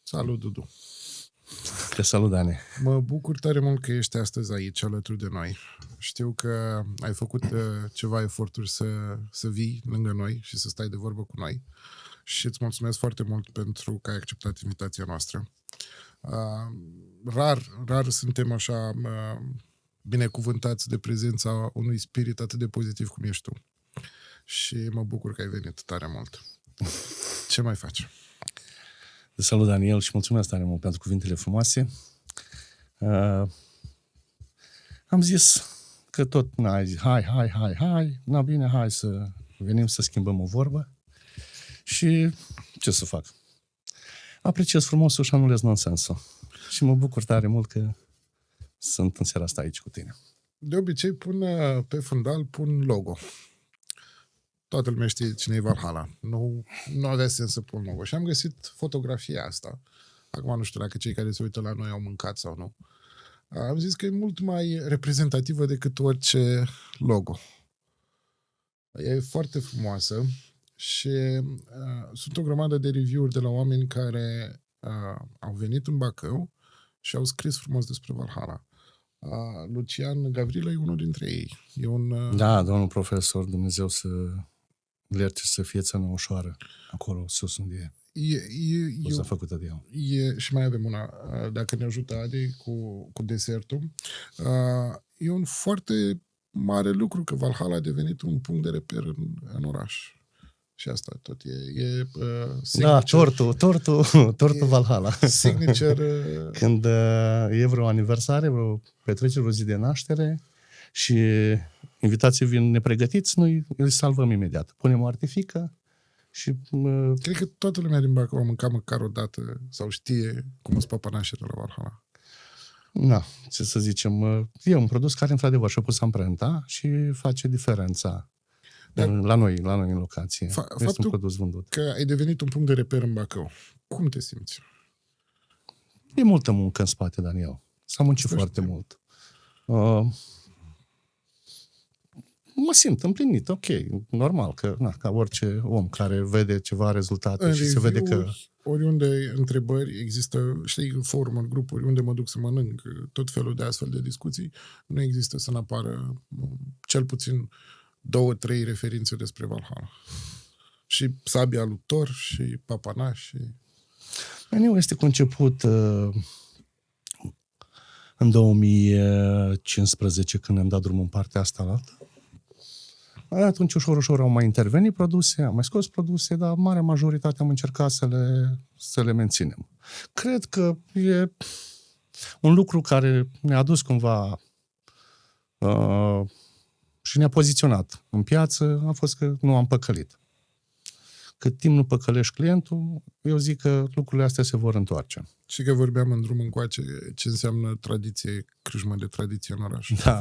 Salut, Dudu! Te salut, Dani! Mă bucur tare mult că ești astăzi aici alături de noi. Știu că ai făcut ceva eforturi să vii lângă noi și să stai de vorbă cu noi. Și îți mulțumesc foarte mult pentru că ai acceptat invitația noastră. Rar suntem așa binecuvântați de prezența unui spirit atât de pozitiv cum ești tu. Și mă bucur că ai venit tare mult. Ce mai faci? Salut, Daniel, și mulțumesc tare mult pentru cuvintele frumoase. Am zis că tot n-ai zis, hai, na bine, hai să venim să schimbăm o vorbă. Și ce să fac? Apreciez frumosul și anulez nonsensul. Și mă bucur tare mult că sunt în seara asta aici cu tine. De obicei pun pe fundal, pun logo. Toată lumea știe cine e Valhalla. Nu avea sens să pun logo. Și am găsit fotografia asta. Acum nu știu dacă cei care se uită la noi au mâncat sau nu. Am zis că e mult mai reprezentativă decât orice logo. E foarte frumoasă și sunt o grămadă de review-uri de la oameni care au venit în Bacău și au scris frumos despre Valhalla. Lucian Gavrilă e unul dintre ei. E un, Da, domnul profesor, Dumnezeu să ierte să fie țănă ușoară acolo sus unde e făcută de el. Și mai avem una, dacă ne ajută Adi cu desertul. E un foarte mare lucru că Valhalla a devenit un punct de reper în oraș. Și asta tot e da, tortul Valhalla. Signature. Când e vreo aniversare, vreo petrecere, vreo zi de naștere și invitații vin nepregătiți, noi îl salvăm imediat. Punem o artifică și... Cred că toată lumea din Bacău a mâncat măcar o dată sau știe cum sunt papanașele la Valhalla. Da, ce să zicem, e un produs care într-adevăr și-a pus amprenta și face diferența. La noi în locație. Este un produs vândut. Că ai devenit un punct de reper în Bacău. Cum te simți? E multă muncă în spate, Daniel. S-a muncit foarte mult. Mă simt împlinit, ok. Normal, ca orice om care vede ceva rezultate și se vede că... Oriunde întrebări, există, știi, forumuri, grupuri, unde mă duc să mănânc, tot felul de astfel de discuții, nu există să n-apară cel puțin 2-3 referințe despre Valhalla. Și sabia lui Thor și papanaș. Meniul este conceput în 2015, când am dat drumul în partea asta la altă. Atunci ușor au mai intervenit produse, am mai scos produse, dar marea majoritate am încercat să le menținem. Cred că e un lucru care ne-a dus cumva și ne-a poziționat în piață, a fost că nu am păcălit. Cât timp nu păcălești clientul, eu zic că lucrurile astea se vor întoarce. Și că vorbeam în drum încoace ce înseamnă tradiție, crâșmă de tradiție în oraș. Da.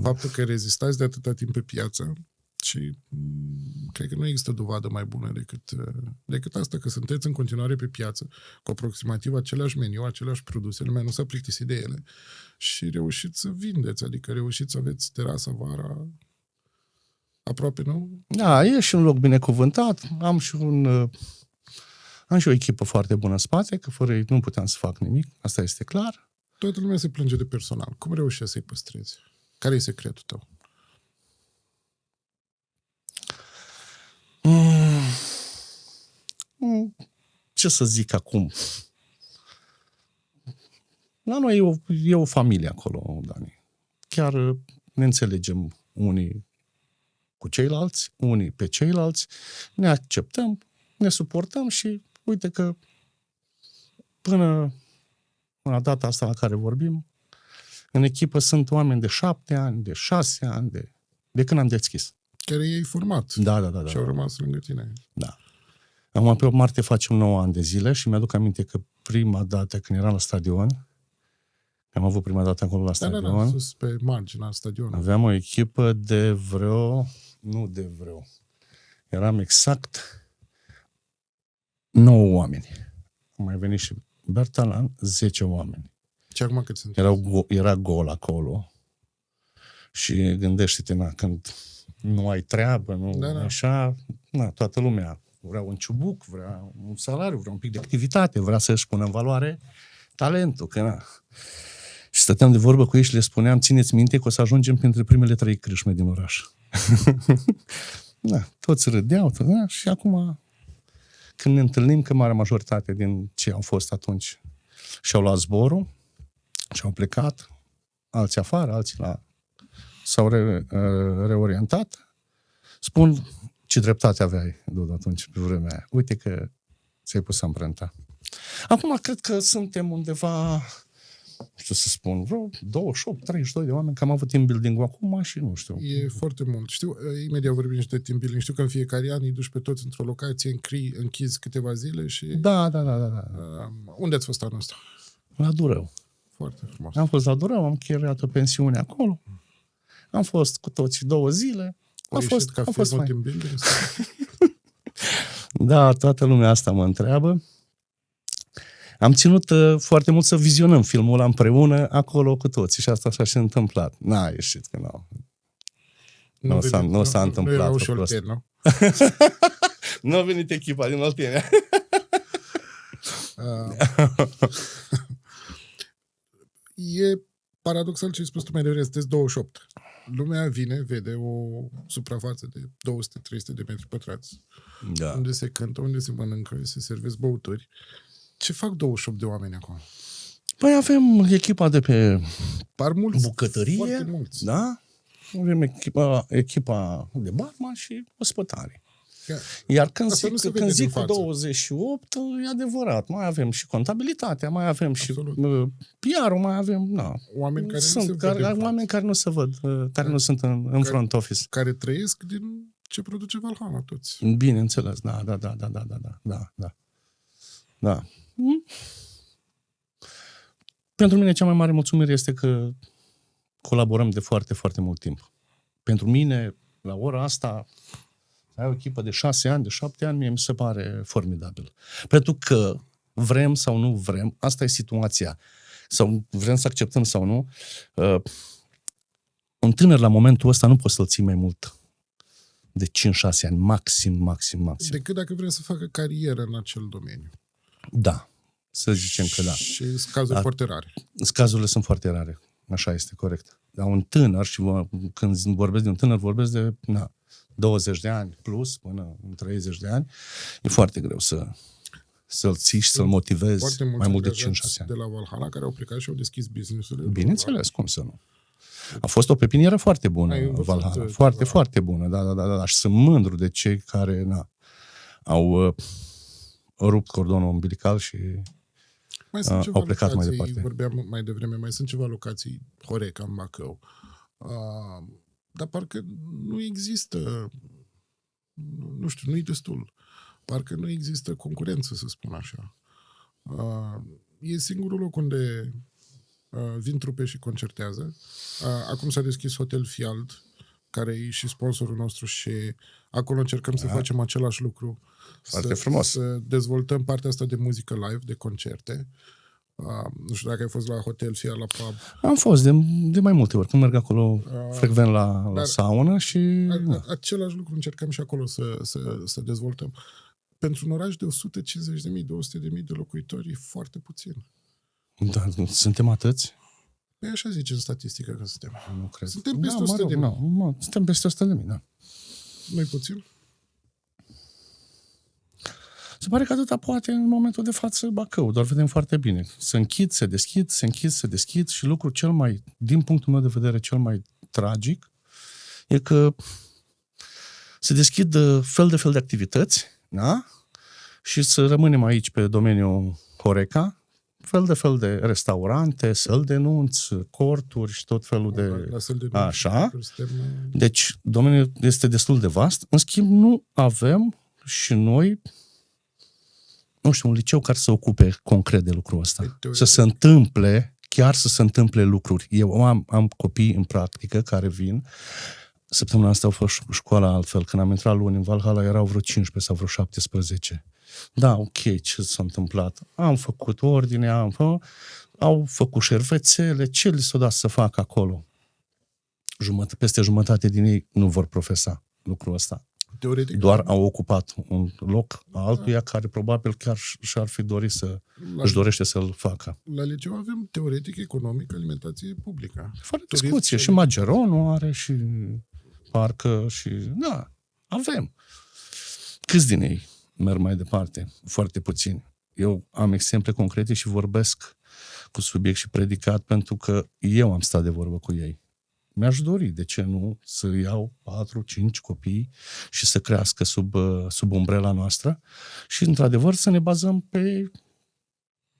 Faptul că rezistați de atâta timp pe piață și cred că nu există dovadă mai bună decât asta, că sunteți în continuare pe piață cu aproximativ același meniu, aceleași produse, lumea nu s-a plictisit de ele și reușiți să vindeți, adică reușiți să aveți terasa vara aproape, nu? Da, e și un loc binecuvântat, am și o echipă foarte bună în spate, că fără ei nu puteam să fac nimic, asta este clar. Toată lumea se plânge de personal. Cum reușești să-i păstrezi? Care e secretul tău? Ce să zic acum? La noi e o familie acolo, Dani. Chiar ne înțelegem unii cu ceilalți, unii pe ceilalți, ne acceptăm, ne suportăm și uite că până la data asta la care vorbim, în echipă sunt oameni de 7 ani, de 6 ani, de când am deschis. Care i-ai format. Da. Și au rămas lângă tine. Da. Acum pe 8 martie facem 9 ani de zile și mi-aduc aminte că prima dată când eram la stadion, am avut prima dată acolo la stadion. Da, sus pe marginea stadionului. Aveam o echipă de eram exact 9 oameni. Am mai venit și Bertalan, 10 oameni. Și acum cât sunt? Era gol acolo. Și gândește-te, când nu ai treabă, așa, toată lumea vrea un ciubuc, vrea un salariu, vrea un pic de activitate, vrea să-și pună în valoare talentul. Că na. Și stăteam de vorbă cu ei și le spuneam, țineți minte că o să ajungem printre primele 3 crâșme din oraș. Da, toți râdeau, da, și acum, când ne întâlnim, că marea majoritate din cei au fost atunci și-au luat zborul și-au plecat, alții afară, alții s-au reorientat, spun ce dreptate aveai, Dudu, atunci, pe vremea aia. Uite că ți-ai pus amprenta. Acum, cred că suntem undeva, nu știu să spun, vreo 28-32 de oameni, că am avut team building-ul acum și nu știu. E foarte mult. Știu, imediat vorbim și de team building. Știu că în fiecare an îi duci pe toți într-o locație, închizi câteva zile și... Da. Unde ați fost anul ăsta? La Durău. Foarte frumos. Am fost la Durău, am chiriat o pensiune acolo. Am fost cu toți 2 zile. A fost fain. Team building? Da, toată lumea asta mă întreabă. Am ținut foarte mult să vizionăm filmul ăla împreună acolo cu toți și asta așa și întâmplat. N-a ieșit, că nu s-a întâmplat. Nu era ușor, nu? Nu a venit echipa din Oltenia. E paradoxal ce ai spus tu mai devreme, sunteți 28. Lumea vine, vede o suprafață de 200-300 de metri pătrați, Da. unde se cântă, unde se mănâncă, se servesc băuturi. Ce fac 28 de oameni acum? Păi avem echipa de pe Par mulți, bucătărie, foarte mulți. da? Avem echipa de barman și ospătare. Ia, Iar când asta nu se zic, vede din cu față. 28, e adevărat. Mai avem și contabilitatea, mai avem Absolut. și PR-ul, mai avem... Na. Oameni care nu se văd din oameni față, care nu se văd, care nu sunt în front office. care trăiesc din ce produce Valhalla, toți. Bineînțeles, da. Pentru mine cea mai mare mulțumire este că colaborăm de foarte, foarte mult timp. Pentru mine, la ora asta, să ai o echipă de 6 ani, de 7 ani, mie mi se pare formidabil. Pentru că vrem sau nu vrem, asta e situația. Sau vrem să acceptăm sau nu, un tânăr la momentul ăsta nu poți să-l ții mai mult de 5-6 ani, maxim. Decât dacă vrem să facă carieră în acel domeniu. Da, să zicem că da. Și sunt cazuri foarte rare. Cazurile sunt foarte rare, așa este, corect. Dar un tânăr, și când vorbesc de un tânăr, vorbesc de 20 de ani plus, până în 30 de ani, e foarte greu să-l ții și să-l motivezi mai mult de 5-6 ani. De la Valhalla, care au plecat și au deschis business-urile. Bineînțeles, cum să nu. A fost o pepinieră foarte bună, Valhalla. Foarte bună, da. Și sunt mândru de cei care au rupt cordonul umbilical și mai sunt ceva au plecat locații, mai departe. Vorbeam mai devreme, mai sunt ceva locații, Horeca, în Bacău. Dar parcă nu există, nu știu, nu-i destul. Parcă nu există concurență, să spun așa. E singurul loc unde vin trupe și concertează. Acum s-a deschis Hotel Fiald, care e și sponsorul nostru și acolo încercăm să facem același lucru. Foarte frumos. Să dezvoltăm partea asta de muzică live, de concerte. Nu știu dacă ai fost la Hotel Fiald, la pub. Am fost de mai multe ori, când merg acolo frecvent la saună și... Același lucru încercăm și acolo să dezvoltăm. Pentru un oraș de 150.000, 200.000 de locuitori e foarte puțin. Da, suntem atâți? Păi așa zice în statistică că suntem. Nu cred. Suntem peste 100.000. Suntem peste 100.000, da. Nu-i puțin? Se pare că atâta poate în momentul de față Bacău, doar vedem foarte bine. Se închid, se deschid, se închid, se deschid și lucrul cel mai, din punctul meu de vedere, cel mai tragic e că se deschid fel de activități, da? Și să rămânem aici pe domeniul Horeca, fel de restaurante, săli de nunți, corturi și tot felul de... Așa. Deci, domeniul este destul de vast. În schimb, nu avem și noi, nu știu, un liceu care să ocupe concret de lucrul ăsta. Să se întâmple, chiar să se întâmple lucruri. Eu am copii în practică care vin. Săptămâna asta a fost școala altfel. Când am intrat luni în Valhalla, erau vreo 15 sau vreo 17. Da, ok, ce s-a întâmplat? Am făcut ordine, au făcut șervețele, ce li s-a dat să facă acolo? Peste jumătate din ei nu vor profesa lucrul ăsta. Teoretic, Doar au ocupat un loc altuia care probabil chiar și-ar fi dorit își dorește să-l facă. la liceu avem teoretic, economic, alimentație publică. Fără Turism discuție. și Și Mageronul are și parcă și... Da, avem. Câți din ei merg mai departe? Foarte puțini. Eu am exemple concrete și vorbesc cu subiect și predicat pentru că eu am stat de vorbă cu ei. Mi-aș dori, de ce nu, să iau 4-5 copii și să crească sub umbrela noastră și, într-adevăr, să ne bazăm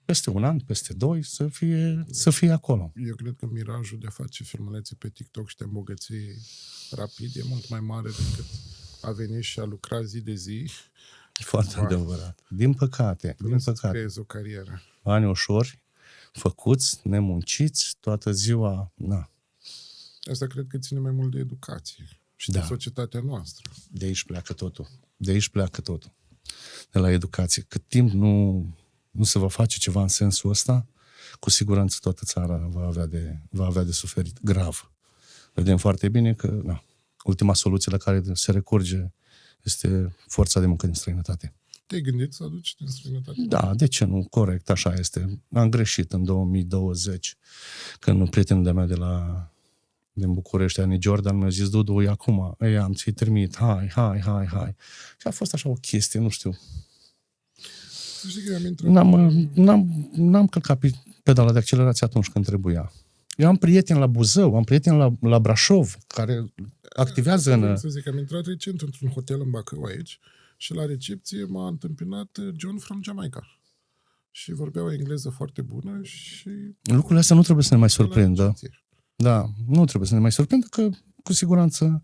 peste un an, peste 2, să fie acolo. Eu cred că mirajul de a face filmulețe pe TikTok și de a îmbogăți rapid e mult mai mare decât a veni și a lucra zi de zi. Foarte adevărat. Din păcate, Creezi o carieră. bani ușori, făcuți, nemunciți, toată ziua, na. Asta cred că ține mai mult de educație și de societatea noastră. De aici pleacă totul. De la educație. Cât timp nu se va face ceva în sensul ăsta, cu siguranță toată țara va avea de suferit grav. Vedem foarte bine că ultima soluție la care se recurge este forța de muncă din străinătate. Te-ai gândit să aduci din străinătate? Da, de ce nu? Corect, așa este. Am greșit în 2020, când un prieten de-a mea din București, Ani Jordan, mi-a zis, Dudu, e acum, am ți-i trimit, hai. Și a fost așa o chestie, nu știu. Să știi că am intrat... N-am călcat pe pedala de accelerație atunci când trebuia. Eu am prieteni la Buzău, am prieteni la Brașov, care activează în... Să zic, am intrat recent într-un hotel în Bacău aici și la recepție m-a întâmpinat John from Jamaica. Și vorbea o engleză foarte bună și... Lucrurile astea nu trebuie să ne mai surprindă. Da, nu trebuie să ne mai surprindă, că cu siguranță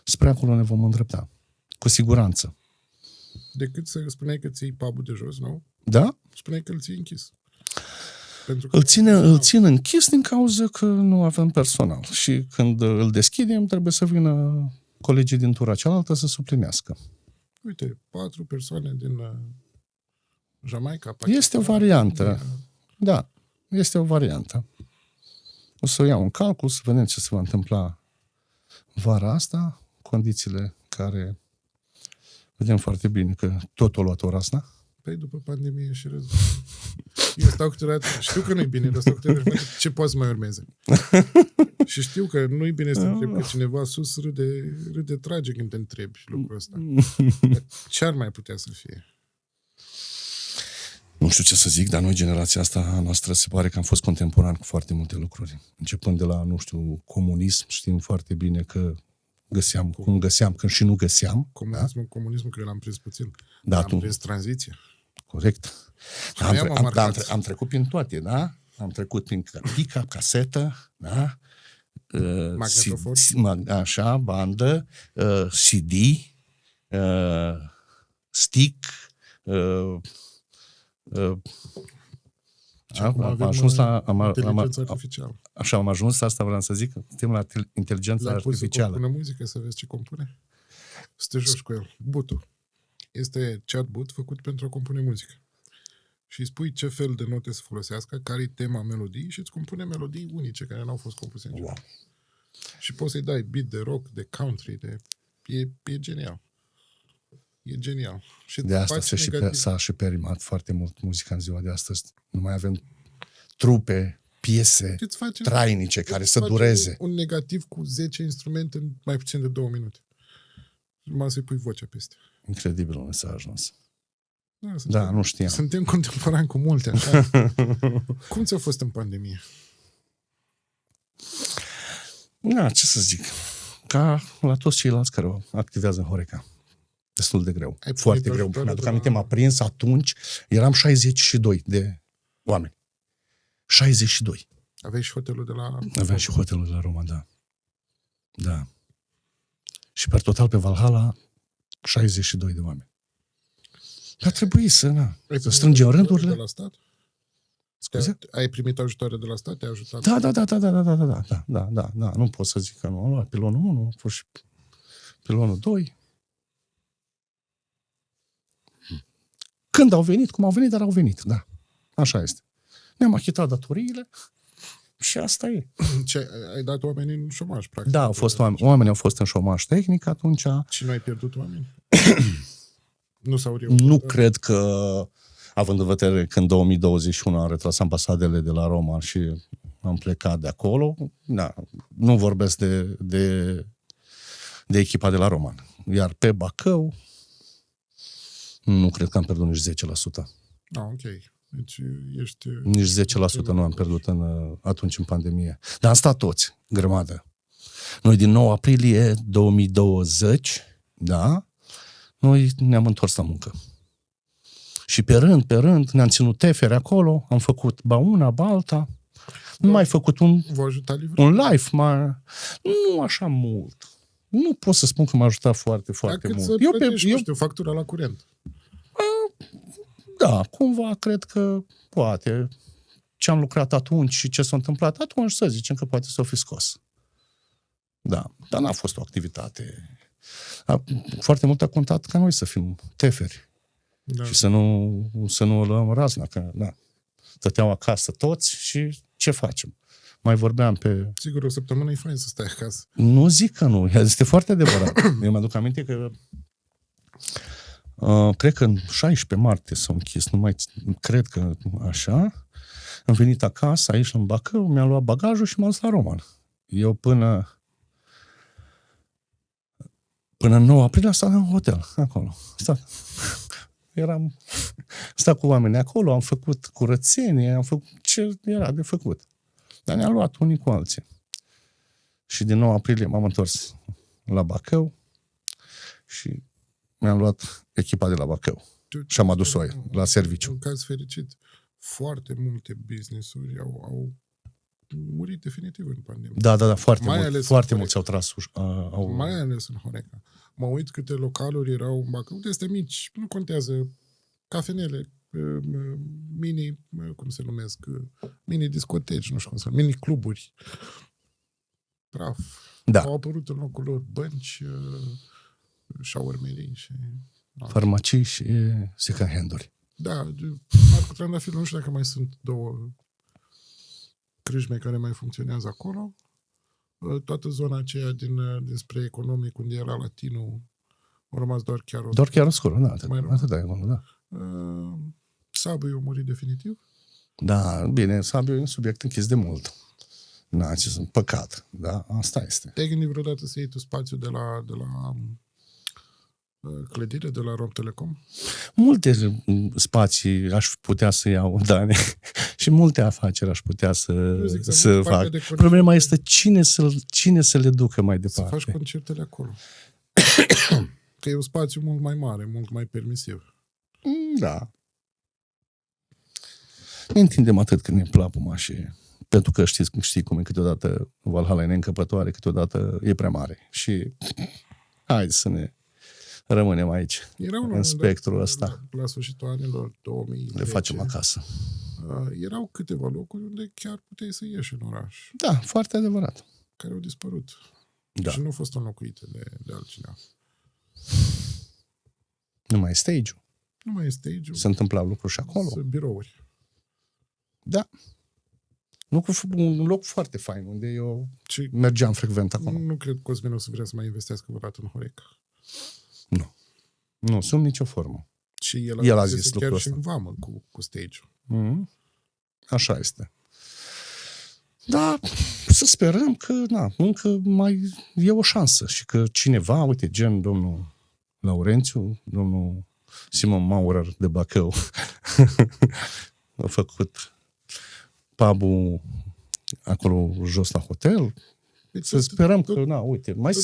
spre acolo ne vom îndrepta. Cu siguranță. Decât să spuneai că ții pub-ul de jos, nu? Da? Spuneai că îl ții închis. Pentru că îl țin închis din cauza că nu avem personal. Și când îl deschidem, trebuie să vină colegii din tura cealaltă să suplinească. Uite, 4 persoane din Jamaica. Pakistan, este o variantă. Da, este o variantă. O să o iau în calcul, să vedem ce se va întâmpla vara asta, condițiile care vedem foarte bine că tot o luat ora asta. Păi după pandemie și război. Eu stau câteodată, știu că nu-i bine, dar stau câteodată ce poate să mai urmeze. Și știu că nu-i bine să întrebi că cineva sus râde trage când te întrebi lucrul ăsta. Ce ar mai putea să fie? Nu știu ce să zic, dar noi, generația asta a noastră, se pare că am fost contemporan cu foarte multe lucruri. Începând de la, nu știu, comunism, știm foarte bine că cum găseam, când și nu găseam. Comunismul, cred că l-am prins puțin. Da, am prins tranziția. Corect. Am trecut prin toate, da? Am trecut prin pick-up, casetă, da? Așa, bandă, CD, stick, am ajuns la inteligența artificială. Așa, am ajuns, asta vreau să zic, suntem la inteligența artificială. Să compune muzică, să vezi ce compune? Să te joci cu el. Butul. Este chatbot făcut pentru a compune muzică. Și îi spui ce fel de note să folosească, care e tema melodiei și îți compune melodii unice care n-au fost compuse niciodată. Și poți să-i dai beat de rock, de country, e genial. E genial. Și de asta s-a și perimat foarte mult muzica în ziua de astăzi. Nu mai avem trupe, piese trainice care să dureze. Un negativ cu 10 instrumente în mai puțin de 2 minute. Numai să-i pui vocea peste. Incredibil unde s-a ajuns. Da, nu știam. Suntem contemporani cu multe, așa. Cum ți-a fost în pandemie? Da, ce să zic. Ca la toți ceilalți care activează în Horeca. Destul de greu. Foarte greu. Mi-aduc aminte, m-a prins atunci, eram 62 de oameni. 62. Aveai și hotelul de la... Aveam și hotelul de la Roma, da. Da. Și per total pe Valhalla 62 de oameni. A trebuit să strângem rândurile. De la stat? Scuze? Ai primit ajutoare de la stat? Te-a ajutat? Da. Nu pot să zic că nu. Am luat pilonul 1, am fost și pilonul 2. Când au venit, cum au venit, dar au venit, da. Așa este. Ne-am achitat datoriile, Și asta e. Ai dat oamenii în șomaj, practic. Da, oamenii au fost în șomaj tehnic atunci. Și nu ai pierdut oameni? Nu s-au reușit? Nu cred că, având în vedere că în 2021 am retras ambasadele de la Roma și am plecat de acolo, da, nu vorbesc de echipa de la Roman. Iar pe Bacău, nu cred că am pierdut nici 10%. Ok. Deci ești... Nici 10% nu am pierdut atunci în pandemie. Dar am stat toți, grămadă. Noi din 9 aprilie 2020, da, noi ne-am întors la muncă. Și pe rând, ne-am ținut tefere acolo, am făcut ba una, ba alta, nu mai făcut un live, nu așa mult. Nu pot să spun că m-a ajutat foarte mult. Să plătești, factura la curent. Da, cumva cred că poate ce am lucrat atunci și ce s-a întâmplat atunci, să zicem că poate s-o fi scos. Da, dar n-a fost o activitate. Foarte mult a contat ca noi să fim teferi. Da. Și să nu o luăm razna. Că, da, stăteau acasă toți și ce facem? Mai vorbeam pe... Sigur, o săptămână e fain să stai acasă. Nu zic că nu, este foarte adevărat. Eu mă aduc aminte că cred că în 16 martie s-au închis, nu mai cred că așa. Am venit acasă, aici în Bacău, mi-am luat bagajul și m-am dus la Roman. Eu până în 9 aprilie am stat în hotel, acolo. Stat cu oamenii acolo, am făcut curățenie, am făcut ce era de făcut. Dar ne-am luat unii cu alții. Și din 9 aprilie m-am întors la Bacău și mi-am luat echipa de la Bacău. Și am adus-o la serviciu. În caz fericit, foarte multe business-uri au murit definitiv în pandemie. Da, foarte mulți au tras. Mai ales în Horeca. Mă uit câte localuri erau în Bacău, de astea mici, nu contează, cafenele, mini, cum se numesc, mini discoteci, nu știu cum se numesc, mini cluburi. Praf. Da. Au apărut în locul lor bănci, șaurmerii și... farmacii și second hand-uri. Da, Marcu Trandafir, nu știu dacă mai sunt două crâșme care mai funcționează acolo. Toată zona aceea dinspre Economic, unde era Latinul, a rămas doar chiaroscuro, da. Atât e acolo, da. Sabiu a murit definitiv? Da, bine, Sabiu e un subiect închis de mult. Da, ce sunt păcat, da, asta este. Te-ai gândit vreodată să iei tu spațiu de la clădire, de la Romtelecom? Multe spații aș putea să iau, Dani, și multe afaceri aș putea să fac. Problema este cine să le ducă mai departe. Să faci concertele acolo. Că e un spațiu mult mai mare, mult mai permisiv. Da. Ne întindem atât când ne plapuma și... Pentru că știi cum e, câteodată Valhalla e neîncăpătoare, câteodată e prea mare. Și hai să ne rămânem aici, în spectrul ăsta. La sfârșitul anilor 2010. Le facem acasă. Erau câteva locuri unde chiar puteai să ieși în oraș. Da, foarte adevărat. Care au dispărut. Da. Și nu au fost înlocuite de altcineva. Nu mai e stage-ul. Nu mai e stage-ul. Se întâmplau lucruri și acolo. Sunt birouri. Da. Un loc foarte fain, unde eu mergeam frecvent acolo. Nu cred că Cosmin o să vrea să mai investească vreodată în Horeca. Nu, sub nicio formă. Și el a zis lucrul ăsta. Și în vamă cu stage-ul. Așa este. Da, să sperăm că încă mai e o șansă și că cineva, uite, gen domnul Laurențiu, domnul Simon Maurer de Bacău, a făcut pub-ul acolo jos la hotel. Să sperăm că, uite, mai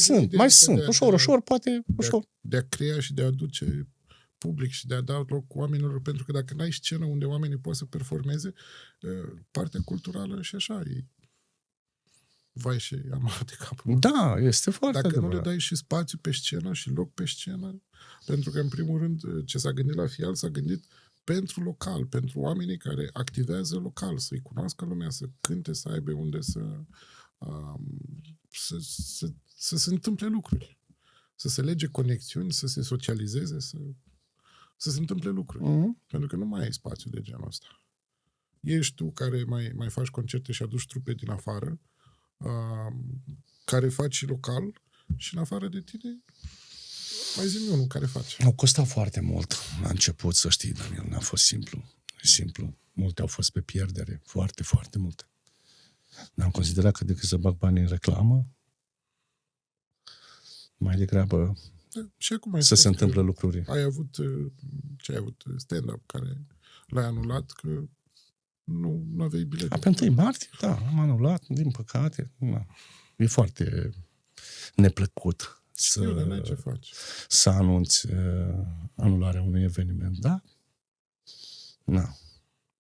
sunt, ușor, poate, ușor. De a crea și de a aduce public și de a da loc oamenilor, pentru că dacă n-ai scenă unde oamenii pot să performeze, partea culturală și așa e vai și amar de capul. Da, este foarte Dacă adevărat. nu le dai și spațiu pe scenă și loc pe scenă, pentru că, în primul rând, ce s-a gândit la Fial, s-a gândit pentru local, pentru oamenii care activează local, să-i cunoască lumea, să cânte, să aibă unde să se întâmple lucruri. Să se lege conexiuni, să se socializeze, să se întâmple lucruri. Pentru că nu mai ai spațiu de genul ăsta. ești tu care mai faci concerte și aduci trupe din afară, care faci și local și în afară de tine, mai zi-mi unul care faci. Au costat foarte mult la început, să știi, Daniel, n-a fost simplu. Multe au fost pe pierdere, foarte, foarte multe. N-am considerat că decât să bag bani în reclamă, mai degrabă Și acum să se întâmplă lucruri. Ai avut stand-up care l-ai anulat că nu aveai bilete. Pe 1 martie, da, am anulat, din păcate. Na. E foarte neplăcut Ce faci? să anunți anularea unui eveniment, da? Na.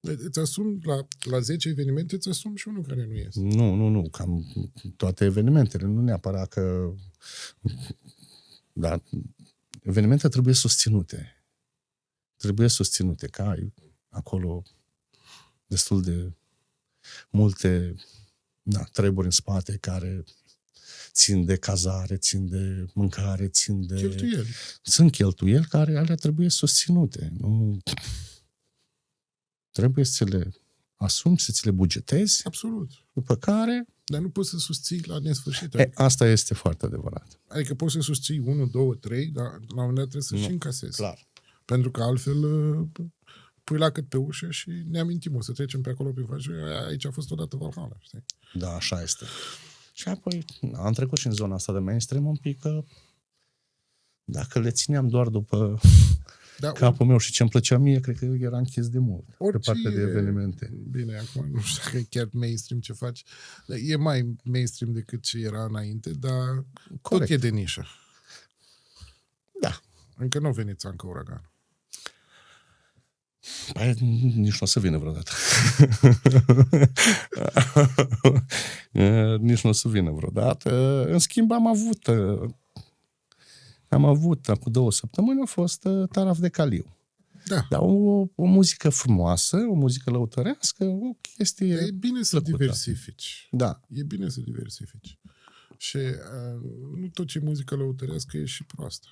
Îți asumi la 10 evenimente, îți asumi și unul care nu este. Nu, cam toate evenimentele, nu neapărat că... Da, evenimentele trebuie susținute. Că ai acolo destul de multe treburi în spate care țin de cazare, țin de mâncare, țin de... Cheltuieli. Sunt cheltuieli care alea trebuie susținute. Nu... Trebuie să le asumi, să ți le bugetezi. Absolut. După care... Dar nu poți să susții la nesfârșit. Asta este foarte adevărat. Adică poți să susții 1, 2, 3, dar la un moment dat trebuie să și încasezi. Clar. Pentru că altfel pui la cât pe ușă și ne amintim, o să trecem pe acolo pe faci. Aici a fost odată Valhalla, știi? Da, așa este. Și apoi am trecut și în zona asta de mainstream un pic că dacă le țineam doar după capul meu și ce-mi plăcea mie, cred că era închis de mult pe partea de evenimente. Bine, acum nu știu dacă e chiar mainstream ce faci. E mai mainstream decât ce era înainte, dar tot e de nișă. Da. Încă nu a venit încă uraganul. Păi nici nu o să vină vreodată. Nici nu o să vină vreodată. În schimb, am avut, acum 2 săptămâni, a fost Taraf de Caliu. Da. Dar o muzică frumoasă, o muzică lăutărească, o chestie E bine să plăcută. diversifici. Da. E bine să diversifici. Și nu tot ce e muzică lăutărească e și proastă.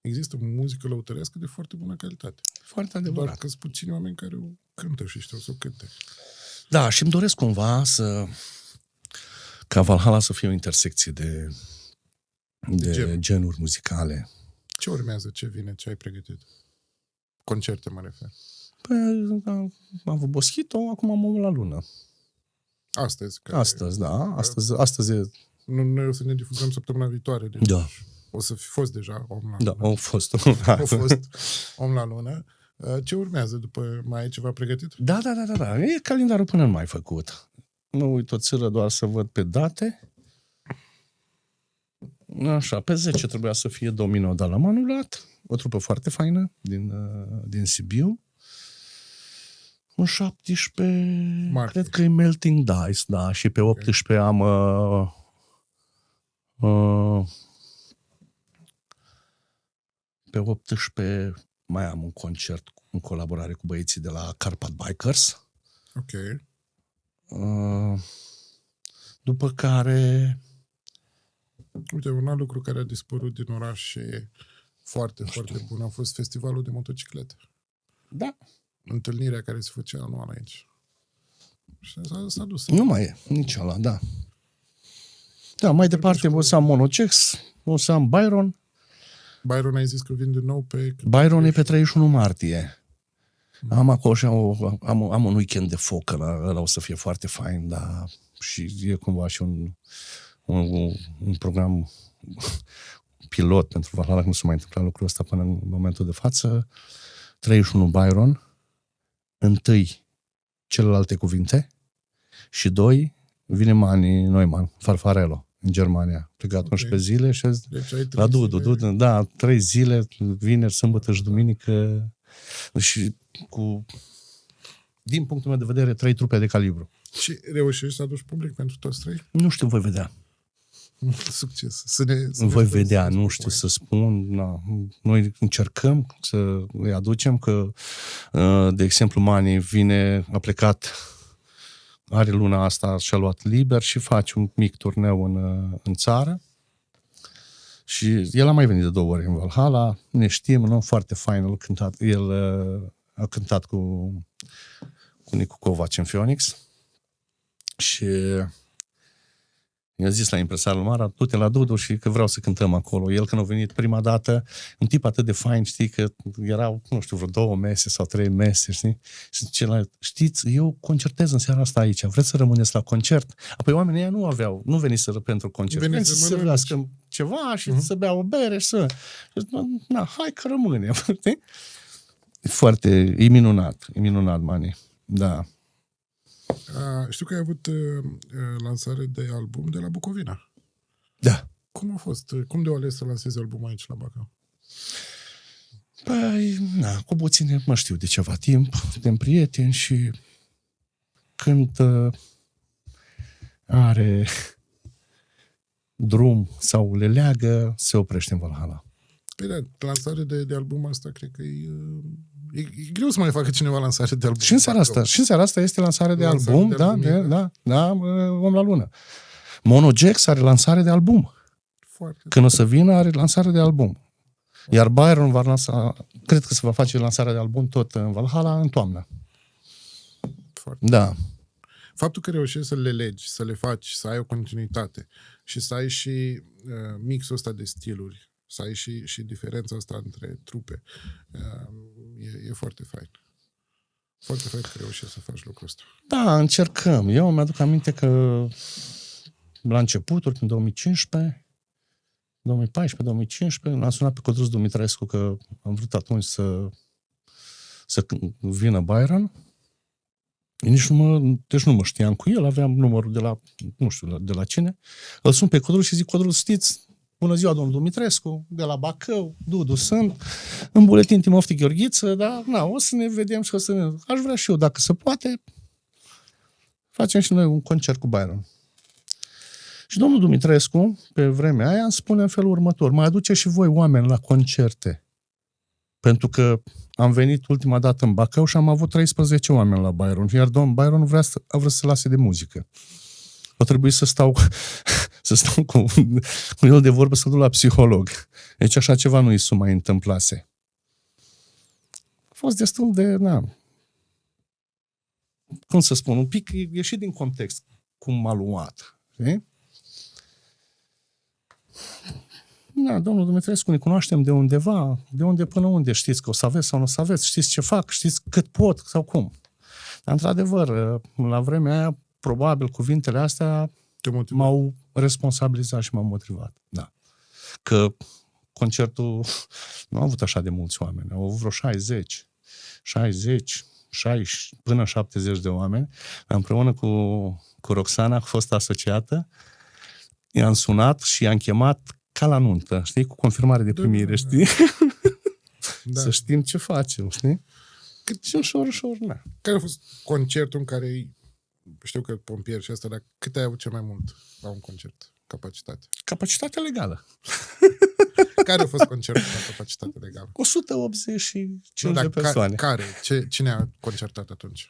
Există muzică lăutărească de foarte bună calitate. Foarte adevărat. Doar că sunt puțini oameni care o cântă și știu să o cânte. Da, și îmi doresc cumva ca Valhalla să fie o intersecție de genuri muzicale. Ce urmează? Ce vine? Ce ai pregătit? Concerte, mă refer. Păi, am avut Boschito, acum am Om la Lună. Astăzi, da. Astăzi e... Noi o să ne difuzăm săptămâna viitoare. Deci da. O să fi fost deja Om la Lună. Da, a fost. Om la Lună. Ce urmează după? Mai ai ceva pregătit? Da. E calendarul până nu mai făcut. Nu uit o țără doar să văd pe date. Așa, pe 10 trebuia să fie Domino, dar l-am anulat. O trupă foarte faină din Sibiu. În 17 Martie. Cred că e Melting Dice, da. Și pe 18 am pe 18 mai am un concert în colaborare cu băieții de la Carpat Bikers. Ok. După care... Uite, un alt lucru care a dispărut din oraș și foarte, foarte bun a fost festivalul de motociclete. Da. Întâlnirea care se făcea anual aici. Și s-a dus. Nu mai e, nici ăla, da. Da, mai departe o să am Monocex, o să am Byron. Byron ai zis că vin din nou pe... Byron e pe 31 martie. Am acolo și am un weekend de foc, ăla o să fie foarte fain, dar și e cumva și un program pilot pentru Valhalla, că nu se mai întâmplă lucrul ăsta până în momentul de față. 31 Byron, 1 celelalte cuvinte și 2 vine Mani Neumann, Farfarello, în Germania. Plecat 11 zile și deci ai 3 la zile. Da, 3 zile, vineri, sâmbătă și duminică și din punctul meu de vedere, 3 trupe de calibru. Și reușești să aduci public pentru toți 3? Nu știu, voi vedea. Succes. Voi vedea, nu știu să spun. Noi încercăm să îi aducem, că, de exemplu, Mani a plecat, are luna asta, și-a luat liber și face un mic turneu în țară. Și el a mai venit de 2 ori în Valhalla, ne știm, nu? Foarte fain, el a cântat cu cu Nicu Covaci în Phoenix și i-a zis la impresarul Mara, du-te la Dudu și că vreau să cântăm acolo. El când a venit prima dată, un tip atât de fain, știi, că erau, nu știu, vreo 2 mese sau 3 mese, știi? Și zice la știți, eu concertez în seara asta aici, vreți să rămâneți la concert? Apoi oamenii ăia nu veniseră pentru concert, veniți să servească ceva și să bea o bere și să... Na, hai că rămânem, știi? E minunat, Mani, da. Știu că ai avut lansare de album de la Bucovina. Da. Cum a fost? Cum de-o ales să lansezi album aici la Bacău? Păi, cu puține mă știu de ceva timp, suntem prieteni și când are drum sau le leagă, se oprește în Valhalla. Păi da, lansare de album asta, cred că e greu să mai facă cineva lansare de album. Și în seara asta este lansare de album, da, om la lună. Mono Jax are lansare de album. Când o să vină, are lansare de album. Iar Byron va lansa, cred că se va face lansarea de album tot în Valhalla în toamnă. Da. Faptul că reușești să le legi, să le faci, să ai o continuitate și să ai și mixul ăsta de stiluri, să ai și diferența asta între trupe, e foarte fain. Foarte fain că reușești să faci lucrul ăsta. Da, încercăm. Eu mi-aduc aminte că la începuturi, în 2015, 2014-2015, l-am sunat pe Codruț Dumitrescu că am vrut atunci să vină Byron. Deci nu mă știam cu el, aveam numărul de la, nu știu, de la cine. Îl sun pe Codruț și zic, Codruț, știți, bună ziua, domnul Dumitrescu, de la Bacău, Dudu sunt, în buletin Timofti Gheorghiță, dar o să ne vedem și aș vrea și eu, dacă se poate, facem și noi un concert cu Byron. Și domnul Dumitrescu, pe vremea aia, îmi spune în felul următor, mai aduce și voi oameni la concerte. Pentru că am venit ultima dată în Bacău și am avut 13 oameni la Byron, iar domnul Byron a vrut să lase de muzică. A trebuit să stau cu el de vorbă, să duc la psiholog. Deci așa ceva nu i s-o mai întâmplase. A fost destul de, cum să spun, un pic ieșit din context cum m-a luat. Știi? Da, domnul Dumitrescu, ne cunoaștem de undeva, de unde până unde, știți că o să aveți sau nu o să aveți, știți ce fac, știți cât pot sau cum. Dar, într-adevăr, la vremea aia, probabil cuvintele astea m-au responsabilizat și m-au motivat. Da. Că concertul nu a avut așa de mulți oameni, au avut vreo 60, până 70 de oameni. Împreună cu Roxana, fost asociată, i-am sunat și i-am chemat ca la nuntă, știi? Cu confirmare de primire, știi? Da. Să știm ce facem, știi? Cât și ușor, na. Care a fost concertul în care, știu că pompier și asta, dar cât ai avut cel mai mult la un concert? Capacitate. Capacitate legală. Care a fost concertul la capacitate legală? 185 de persoane. Cine a concertat atunci?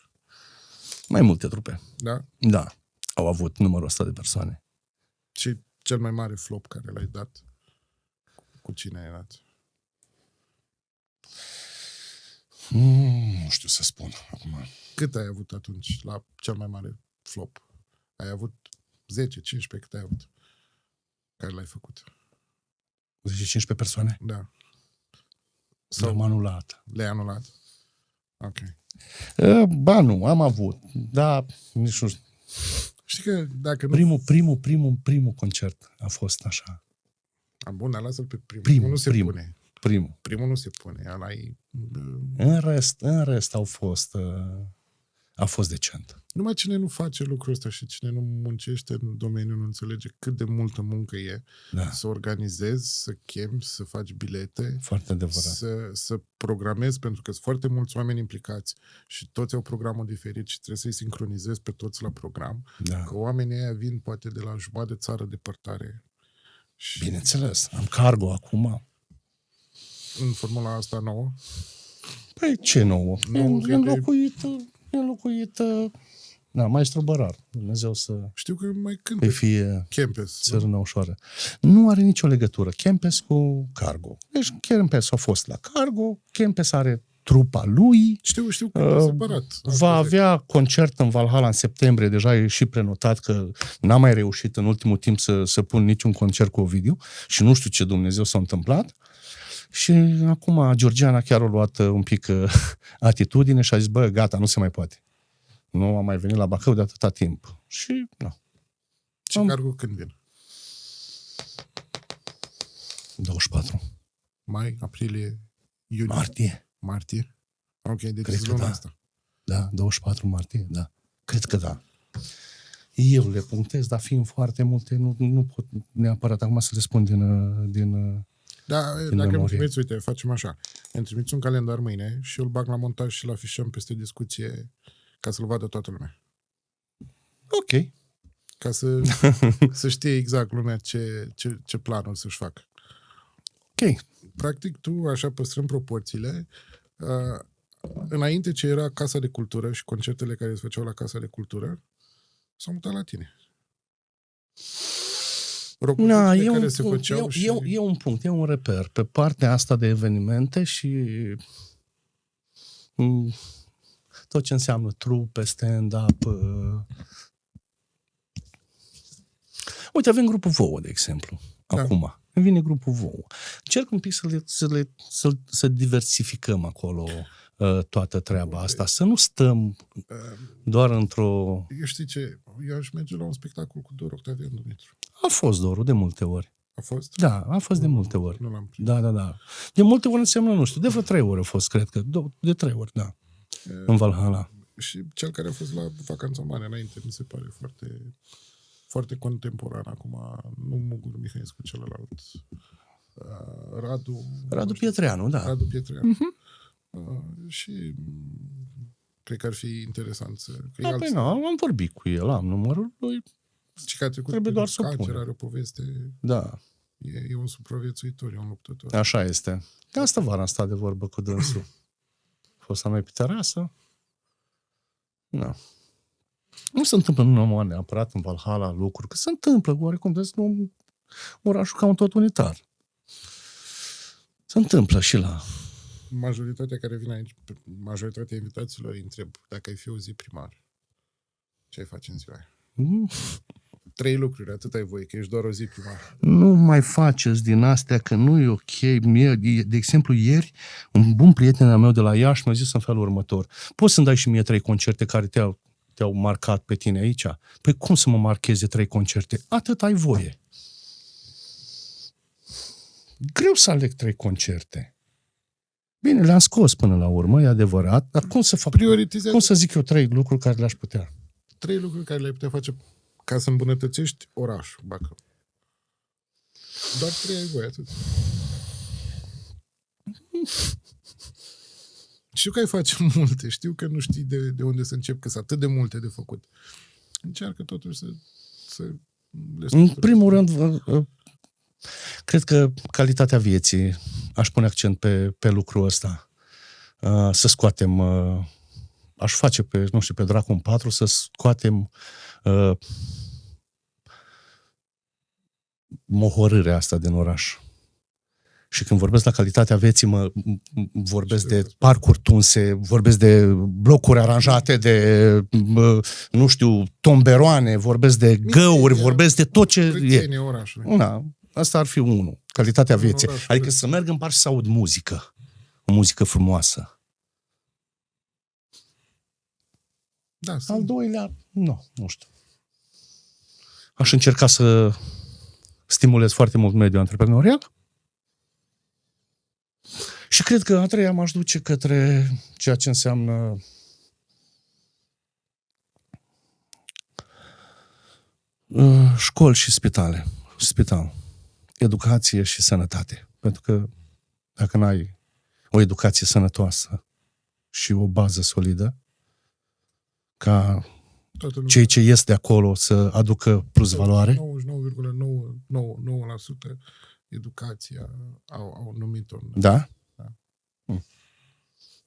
Mai multe trupe. Da? Da. Au avut numărul ăsta de persoane. Și cel mai mare flop care l-ai dat? Cu cine ai dat? Nu știu să spun acum. Cât ai avut atunci la cel mai mare flop? Ai avut 10, 15, cât ai avut? Care l-ai făcut? 10-15 persoane? Da. Le-am anulat. Le-ai anulat? Ok. Ba nu, am avut. Da, nici nu știu. Știi că dacă nu... Primul concert a fost așa. Bun, dar lasă-l pe primul. Nu se pune. Primul nu se pune. În rest a fost decent. Numai cine nu face lucrul ăsta și cine nu muncește în domeniu nu înțelege cât de multă muncă e să organizezi, să chemi, să faci bilete, foarte adevărat. Să programezi, pentru că sunt foarte mulți oameni implicați și toți au programul diferit și trebuie să-i sincronizezi pe toți la program. Da. Că oamenii ăia vin poate de la jumătate de țară depărtare. Și bineînțeles, am cargo acum. În formula asta nouă? Păi ce nouă? Înlocuită. Da, Maestru Bărar. Dumnezeu să... Știu că mai cântă Kempes. Țărână ușoară. Nu are nicio legătură Kempes cu Cargo. Deci Kempes a fost la Cargo, Kempes are trupa lui. Știu că e separat. Va avea concert în Valhalla în septembrie, deja e și prenotat, că n-am mai reușit în ultimul timp să pun niciun concert cu Ovidiu și nu știu ce Dumnezeu s-a întâmplat. Și acum Georgiana chiar a luat un pic atitudine și a zis, bă, gata, nu se mai poate. Nu am mai venit la Bacău de atâta timp. Și, nu. Și cargul când vin? 24. Mai, aprilie, iunie? Martie? Ok, deci Cred că luna da. asta. Da, 24 martie, da. Cred că da. Eu le punctez, dar fiind foarte multe, nu pot neapărat acum să le spun din Da, din dacă îmi memorie. trimiți, uite, facem așa. Îmi trimiți un calendar mâine și îl bag la montaj și îl afișăm peste discuție ca să-l vadă toată lumea. Ok. Ca să știe exact lumea ce planuri să-și facă. Ok. Practic, tu, așa păstrând proporțiile, înainte ce era Casa de Cultură și concertele care se făceau la Casa de Cultură, s-au mutat la tine. Na, Și... e un punct, e un reper pe partea asta de evenimente și tot ce înseamnă trupe, stand-up. Uite, avem grupul Vouă, de exemplu, acum. Îmi vine grupul Vouă. Încerc un pic să diversificăm acolo toată treaba asta, să nu stăm doar într-o... Eu știi ce? Eu aș merge la un spectacol cu Dor Octavian Dumitru. A fost Dorul de multe ori. A fost? Da, a fost de multe ori. Nu l-am prins. Da. De multe ori înseamnă, nu știu, de vreo 3 ori a fost, cred că. De 3 ori, da. În Valhalla. Și cel care a fost la Vacanța Mare înainte, mi se pare foarte, foarte contemporan acum. Nu Mugur Mihaescu, celălalt. Radu Pietreanu, da. Radu Pietreanu. Și cred că ar fi interesant să... Păi nu, am vorbit cu el, am numărul lui. Și că a trecut Trebuie doar să o cancer, pune. are o poveste... Da. E un supraviețuitor, e un luptător. Așa este. De asta vara am stat de vorbă cu dânsul. A fost la noi pe terasă. Da. Nu se întâmplă numai neapărat în Valhalla lucruri, că se întâmplă oarecum, deci nu orașul ca un tot unitar. Se întâmplă și la... Majoritatea care vin aici, majoritatea invitațiilor îi întreb dacă ai fi o zi primar. Ce ai face în ziua aia? 3 lucruri, atât ai voie, că ești doar o zi primar. Nu mai faceți din astea, că nu e ok. Mie, de exemplu, ieri, un bun prieten al meu de la Iași mi-a zis în felul următor: poți să-mi dai și mie 3 concerte care te-au marcat pe tine aici? Păi cum să mă marcheze 3 concerte? Atât ai voie. Greu să aleg 3 concerte. Bine, le-am scos până la urmă, e adevărat, dar cum să fac? Cum să zic eu 3 lucruri care le-aș putea? 3 lucruri care le-ai putea face ca să îmbunătățești orașul Bacău. Doar 3 ai voie, atât. Știu că ai face multe, știu că nu știi de unde să încep, că sunt atât de multe de făcut. Încearcă totuși să le În primul rând, cred că calitatea vieții, aș pune accent pe lucrul ăsta. Să scoatem, aș face pe Dracul 4, să scoatem mohorârea asta din oraș. Și când vorbesc la calitatea vieții, vorbesc de parcuri tunse, vorbesc de blocuri aranjate, de, nu știu, tomberoane, vorbesc de găuri, vorbesc de tot ce e. Da, asta ar fi unul, calitatea vieții. Adică să merg în parc și să aud muzică. O muzică frumoasă. Da, al doilea, nu știu. Aș încerca să stimulez foarte mult mediul antreprenorial. Și cred că a treia m-aș duce către ceea ce înseamnă școli și spital. Educație și sănătate. Pentru că dacă n-ai o educație sănătoasă și o bază solidă, ca cei ce ies de acolo să aducă plus valoare. 99,9% educația au numit-o. Da?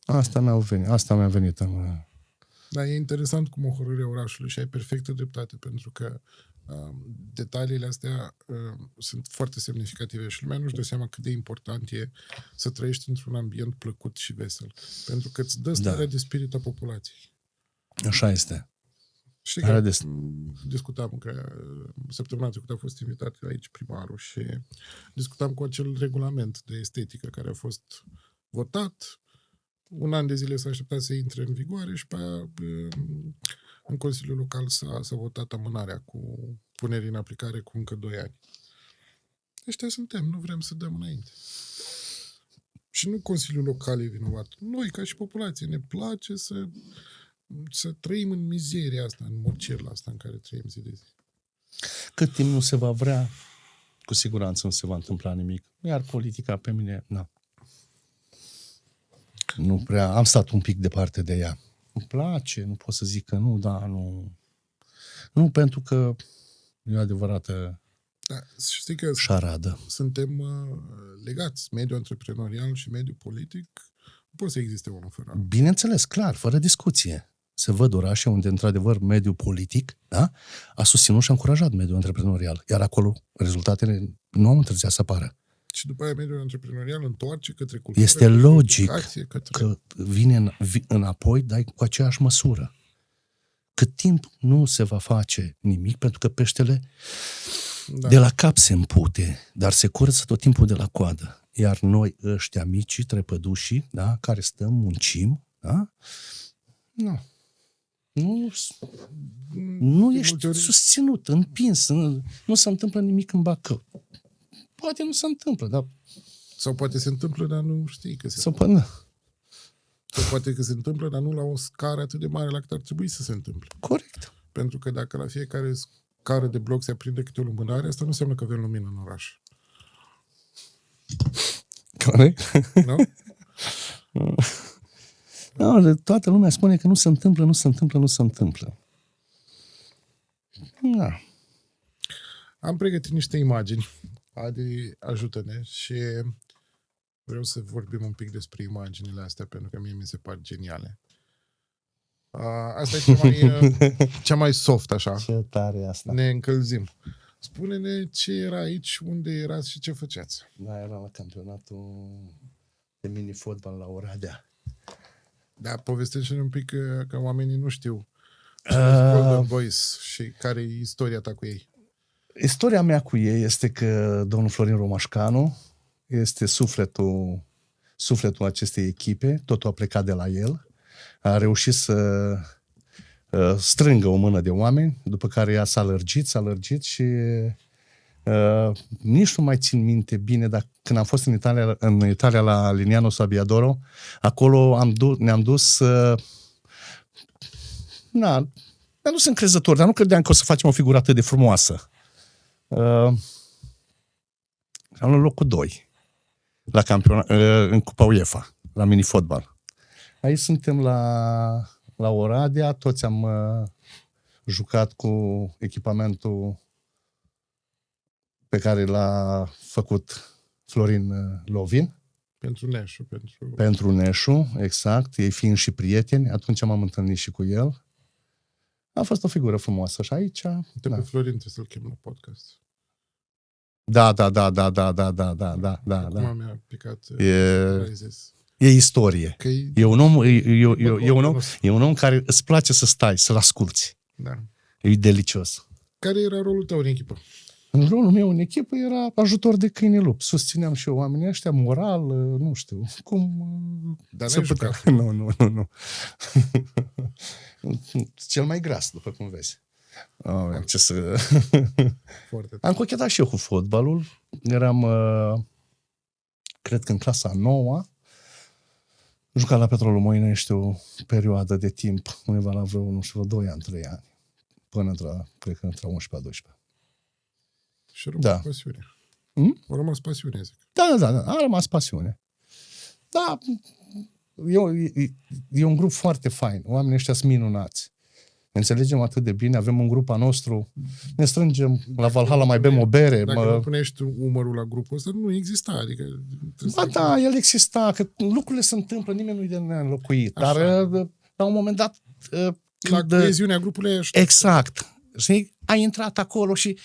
Asta mi-a venit în... Dar e interesant cum o hotărâre orașului și ai perfectă dreptate, pentru că Detaliile astea sunt foarte semnificative și lumea nu-și dă seama cât de important e să trăiești într-un ambient plăcut și vesel. Pentru că îți dă starea de spirit a populației. Așa este. Știi că discutam că săptămâna trecută a fost invitat aici primarul și discutam cu acel regulament de estetică care a fost votat. Un an de zile s-a așteptat să intre în vigoare și pe aia, în Consiliul Local s-a votat amânarea cu punerii în aplicare cu încă 2 ani. Ăștia suntem, nu vrem să dăm înainte. Și nu Consiliul Local e vinovat. Noi, ca și populație, ne place să trăim în mizeria asta, în morcerla asta în care trăim zi de zi. Cât timp nu se va vrea, cu siguranță nu se va întâmpla nimic. Iar politica pe mine, nu prea, am stat un pic departe de ea. Îmi place, nu pot să zic că nu, nu. Nu, pentru că e o adevărată știi că șaradă. Suntem legați, mediul antreprenorial și mediul politic. Nu poate să existe unul fără altul. Bineînțeles, clar, fără discuție. Se văd orașe unde, într-adevăr, mediul politic a susținut și a încurajat mediul antreprenorial. Iar acolo rezultatele nu au întârziat să apară. Și după aia mediul antreprenorial întoarce către cultură. Este logic către... că vine înapoi, dar cu aceeași măsură. Cât timp nu se va face nimic, pentru că peștele de la cap se împute, dar se curăță tot timpul de la coadă. Iar noi, ăștia micii, trepădușii, care stăm, muncim, nu ești susținut, împins, nu se întâmplă nimic în Bacău. Poate nu se întâmplă, dar... Sau poate se întâmplă, dar nu știi că se întâmplă. Sau poate că se întâmplă, dar nu la o scară atât de mare la cât ar trebui să se întâmple. Corect. Pentru că dacă la fiecare scară de bloc se aprinde câte o lumânare, asta nu înseamnă că avem lumină în oraș. Corect. Nu? No, toată lumea spune că nu se întâmplă. Da. Am pregătit niște imagini. Adi, ajută-ne și vreau să vorbim un pic despre imaginile astea, pentru că mie mi se par geniale. Asta e cea mai soft, așa. Ce tare e asta. Ne încălzim. Spune-ne ce era aici, unde erați și ce făceați. Da, era la campionatul de mini-fotbal la Oradea. Da, povestește-ne un pic că oamenii nu știu Golden Boys și care e istoria ta cu ei. Istoria mea cu ei este că domnul Florin Romașcanu este sufletul acestei echipe, totul a plecat de la el, a reușit să strângă o mână de oameni, după care ea s-a lărgit și nici nu mai țin minte bine, dar când am fost în Italia la Liniano Sabbiadoro, acolo ne-am dus ne-am dus încrezători, dar nu credeam că o să facem o figură atât de frumoasă. Am luat locul 2 la în Cupa UEFA, la mini-fotbal. Aici suntem la Oradea, toți am jucat cu echipamentul pe care l-a făcut Florin Lovin. Pentru Neșu, exact, ei fiind și prieteni, atunci m-am întâlnit și cu el. A fost o figură frumoasă și aici... Pe Florin trebuie să-l chem la podcast. Da. Acum mi-a picat... E istorie. E un om care îți place să stai, să-l asculți. Da. E delicios. Care era rolul tău în echipă? Rolul meu în echipă era ajutor de câine lup. Susțineam și eu oamenii ăștia, moral, nu știu, cum... Dar n-ai jucat? Nu. Cel mai gras, după cum vezi. Ce să... Am cochetat și eu cu fotbalul. Eram, cred că în clasa 9-a, jucat la Petrolul Moinești o perioadă de timp, undeva la vreo 2 ani, 3 ani, până cred că între 11-12. Și a rămas pasiune. A rămas pasiune, zic. Da, a rămas pasiune. Da, e un grup foarte fain. Oamenii ăștia sunt minunați. Ne înțelegem atât de bine, avem un grup al nostru, ne strângem la Valhalla, mai bem o bere. Dacă nu punești umărul la grupul ăsta, nu exista. Adică, da, el exista, că lucrurile se întâmplă, nimeni nu e de neînlocuit. Dar la un moment dat... la coeziunea grupului... Exact. Știi? ai intrat acolo și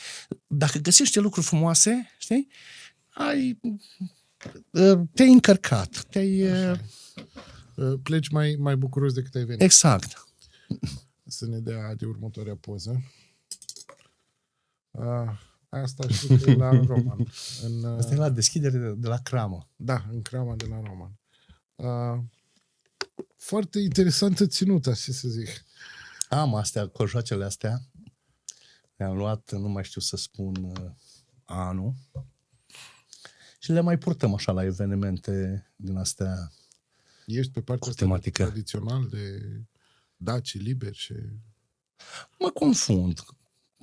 dacă găsești lucruri frumoase, știi, te-ai încărcat, Pleci mai bucuros decât ai venit. Exact. Să ne dea de următoarea poză. Asta știu că e la Roman. Asta e la deschidere de la Cramă. Da, în Crama de la Roman. Foarte interesantă ținută, ce să zic. Am astea, cojoacele astea. Le-am luat, nu mai știu să spun anul. Și le mai purtăm așa la evenimente din astea. Ești pe partea asta tematică tradițional de daci liberi și... Mă confund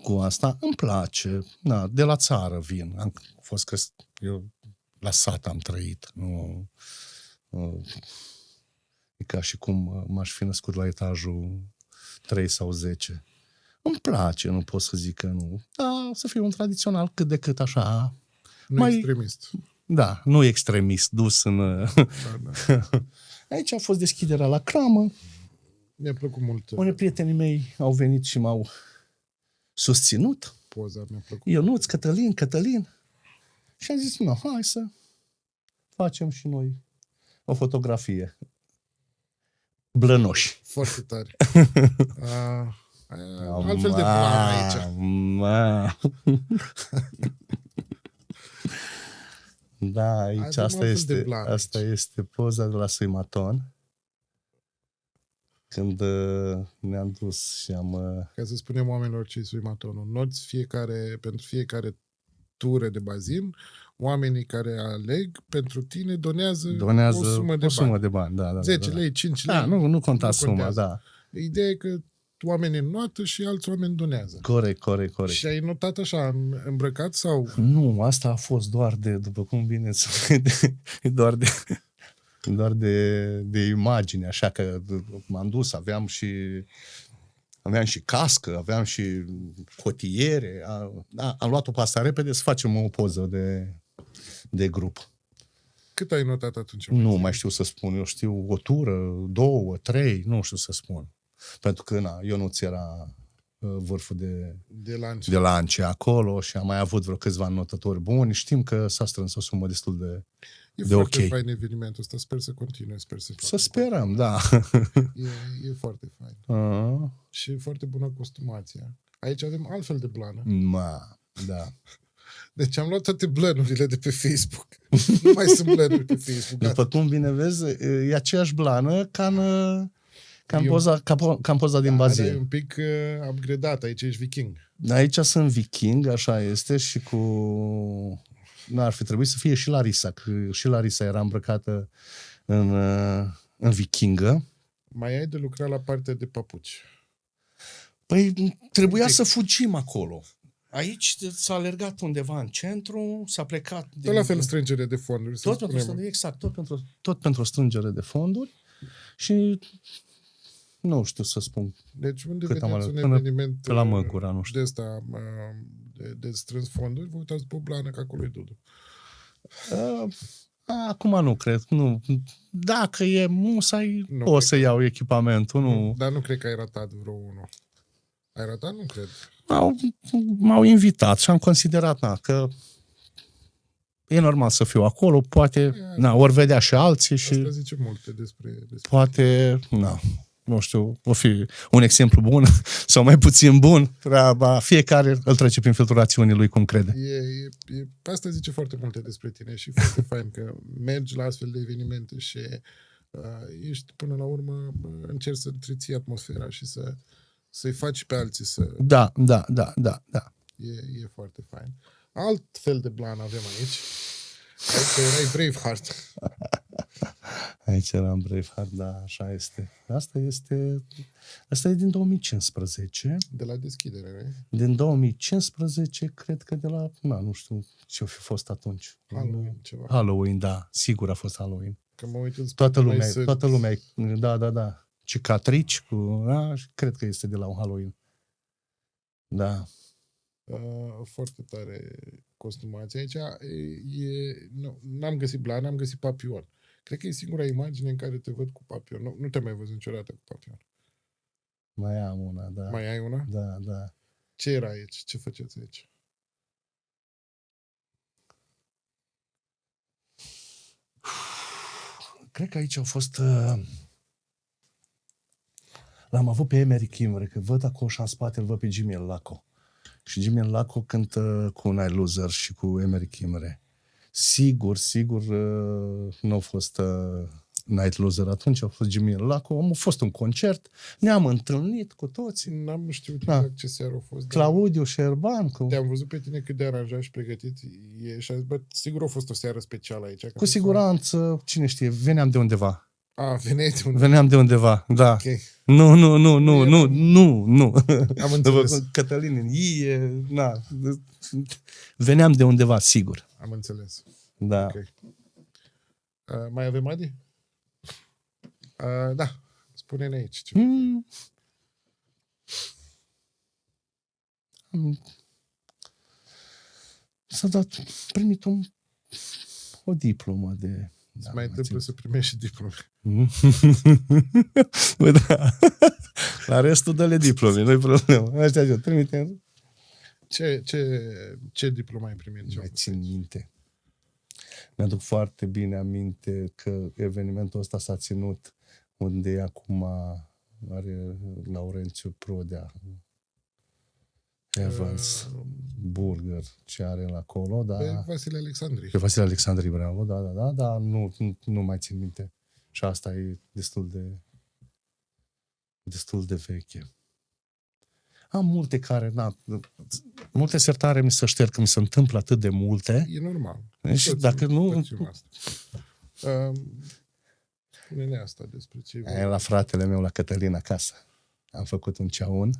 cu asta, îmi place. Da, de la țară vin. Am fost eu la sat am trăit. Nu, e ca și cum m-aș fi născut la etajul 3 sau 10. Îmi place, nu pot să zic că nu. Da, să fiu un tradițional cât de cât așa. Nu extremist. Da, nu extremist, dus în... Da. Aici a fost deschiderea la Cramă. Mi-a plăcut mult. Unii prietenii mei au venit și m-au susținut. Poza mi-a plăcut. Ionuț, Cătălin. Și am zis, hai să facem și noi o fotografie. Blănoși. Foarte tare. Altfel de plan aici. Da, aici asta este poza de la Suimaton. Când ne-am dus și am... Ca să spunem oamenilor ce-i Suimatonul. Noți pentru fiecare tură de bazin, oamenii care aleg pentru tine donează o sumă de bani. Da, 10 lei, 5 lei. Da, nu conta suma, da. Ideea e că oamenii notă și alți oameni donează. Corect. Și ai notat așa, îmbrăcat sau... Nu, asta a fost doar de, după cum bine să vede, doar de imagine, așa că m-am dus, aveam și cască, aveam și cotiere. Am luat-o pe asta repede să facem o poză de grup. Cât ai notat atunci? Nu mai știu să spun. Eu știu o tură, 2, 3, nu știu să spun. Pentru că, eu nu ți era vârful de lance acolo și am mai avut vreo câțiva notători buni. Știm că s-a strâns o sumă destul de ok. E foarte fain evenimentul ăsta. Sper să continue. Să sperăm, da. E foarte fain. Și foarte bună costumația. Aici avem altfel de blană. Da. Deci am luat toate blănurile de pe Facebook. Nu mai sunt blănuri pe Facebook. După cum bine vezi, e aceeași blană ca în poza din bazin. E un pic upgradat. Aici ești viking. Aici sunt viking, așa este, și ar fi trebuit să fie și Larisa, că și Larisa era îmbrăcată în vikingă. Mai ai de lucrat la partea de papuci. Păi trebuia să fugim acolo. Aici s-a alergat undeva în centru, s-a plecat... Tot la fel strângere de fonduri. Tot pentru strângere de fonduri și nu știu să spun. Deci unde vedeți un eveniment pe la Măgura, nu știu. De ăsta, de strâns fonduri, vă uitați pe blană, că acolo e Dudu. Acum nu cred. Nu. Dacă e musai, o să iau echipamentul. Nu. Dar nu cred că ai ratat vreo unul. Ai ratat? Nu cred. M-au invitat și am considerat că e normal să fiu acolo, poate, ori vedea și alții și... Asta zice multe despre... Poate, nu știu, o fi un exemplu bun sau mai puțin bun, fiecare îl trece prin filturațiunile lui cum crede. Asta zice foarte multe despre tine și foarte fain că mergi la astfel de evenimente și ești, până la urmă, încerci să întreții atmosfera și să-i faci pe alții să... Da. E foarte fain. Alt fel de blan avem aici. Aici erai Braveheart. Aici eram Braveheart, da, așa este. Asta e din 2015. De la deschidere, nu? Din 2015, cred că de la... nu știu ce-o fi fost atunci. Halloween, ceva. Halloween, da. Sigur a fost Halloween. Că mă uit în toată lumea, da. Cicatrici cred că este de la un Halloween. Da. Foarte tare costumație. Aici n-am găsit blan, am găsit papion. Cred că e singura imagine în care te văd cu papion. Nu te-am mai văzut niciodată cu papion. Mai am una, da. Mai ai una? Da. Ce era aici? Ce faceți aici? Cred că aici au fost... L-am avut pe Emeric Imre, că văd acolo și în spate, îl văd pe Jimmy Laco. Și Jimmy Laco cântă cu Night Loser și cu Emeric Imre. Sigur, nu a fost Night Loser atunci, a fost Jimmy Laco. A fost un concert, ne-am întâlnit cu toți. N-am știut exact ce seară a fost. Claudiu Șerban. Te-am văzut pe tine cât de aranjat și pregătit e și a zis, bă, sigur a fost o seară specială aici. Cu siguranță, cine știe, veneam de undeva. Veneai de undeva. Veneam de undeva, da. Okay. Nu. Am înțeles. Cătălin, veneam de undeva, sigur. Am înțeles. Da. Okay. Mai avem Adi? Da. Spune-ne aici. S-a primit o diplomă de... Da, mai întâmplă să primești și diplome. Bă, da. La restul dă-le diplome, nu-i problemă. Așa eu, trimite. Ce diplomă ai primit? Mai țin minte. Mi-aduc foarte bine aminte că evenimentul ăsta s-a ținut unde acum are Laurențiu Prodea, Evans, Burger, ce are el acolo, da. Pe Vasile Alexandri. Pe Vasile Alexandri, bravo, da, nu mai țin minte. Și asta e destul de veche. Am multe care, multe sertare mi se șterg, că mi se întâmplă atât de multe. E normal. Și dacă nu... Spune-ne asta despre ce... E la fratele meu, la Cătălin, acasă. Am făcut un ceaun.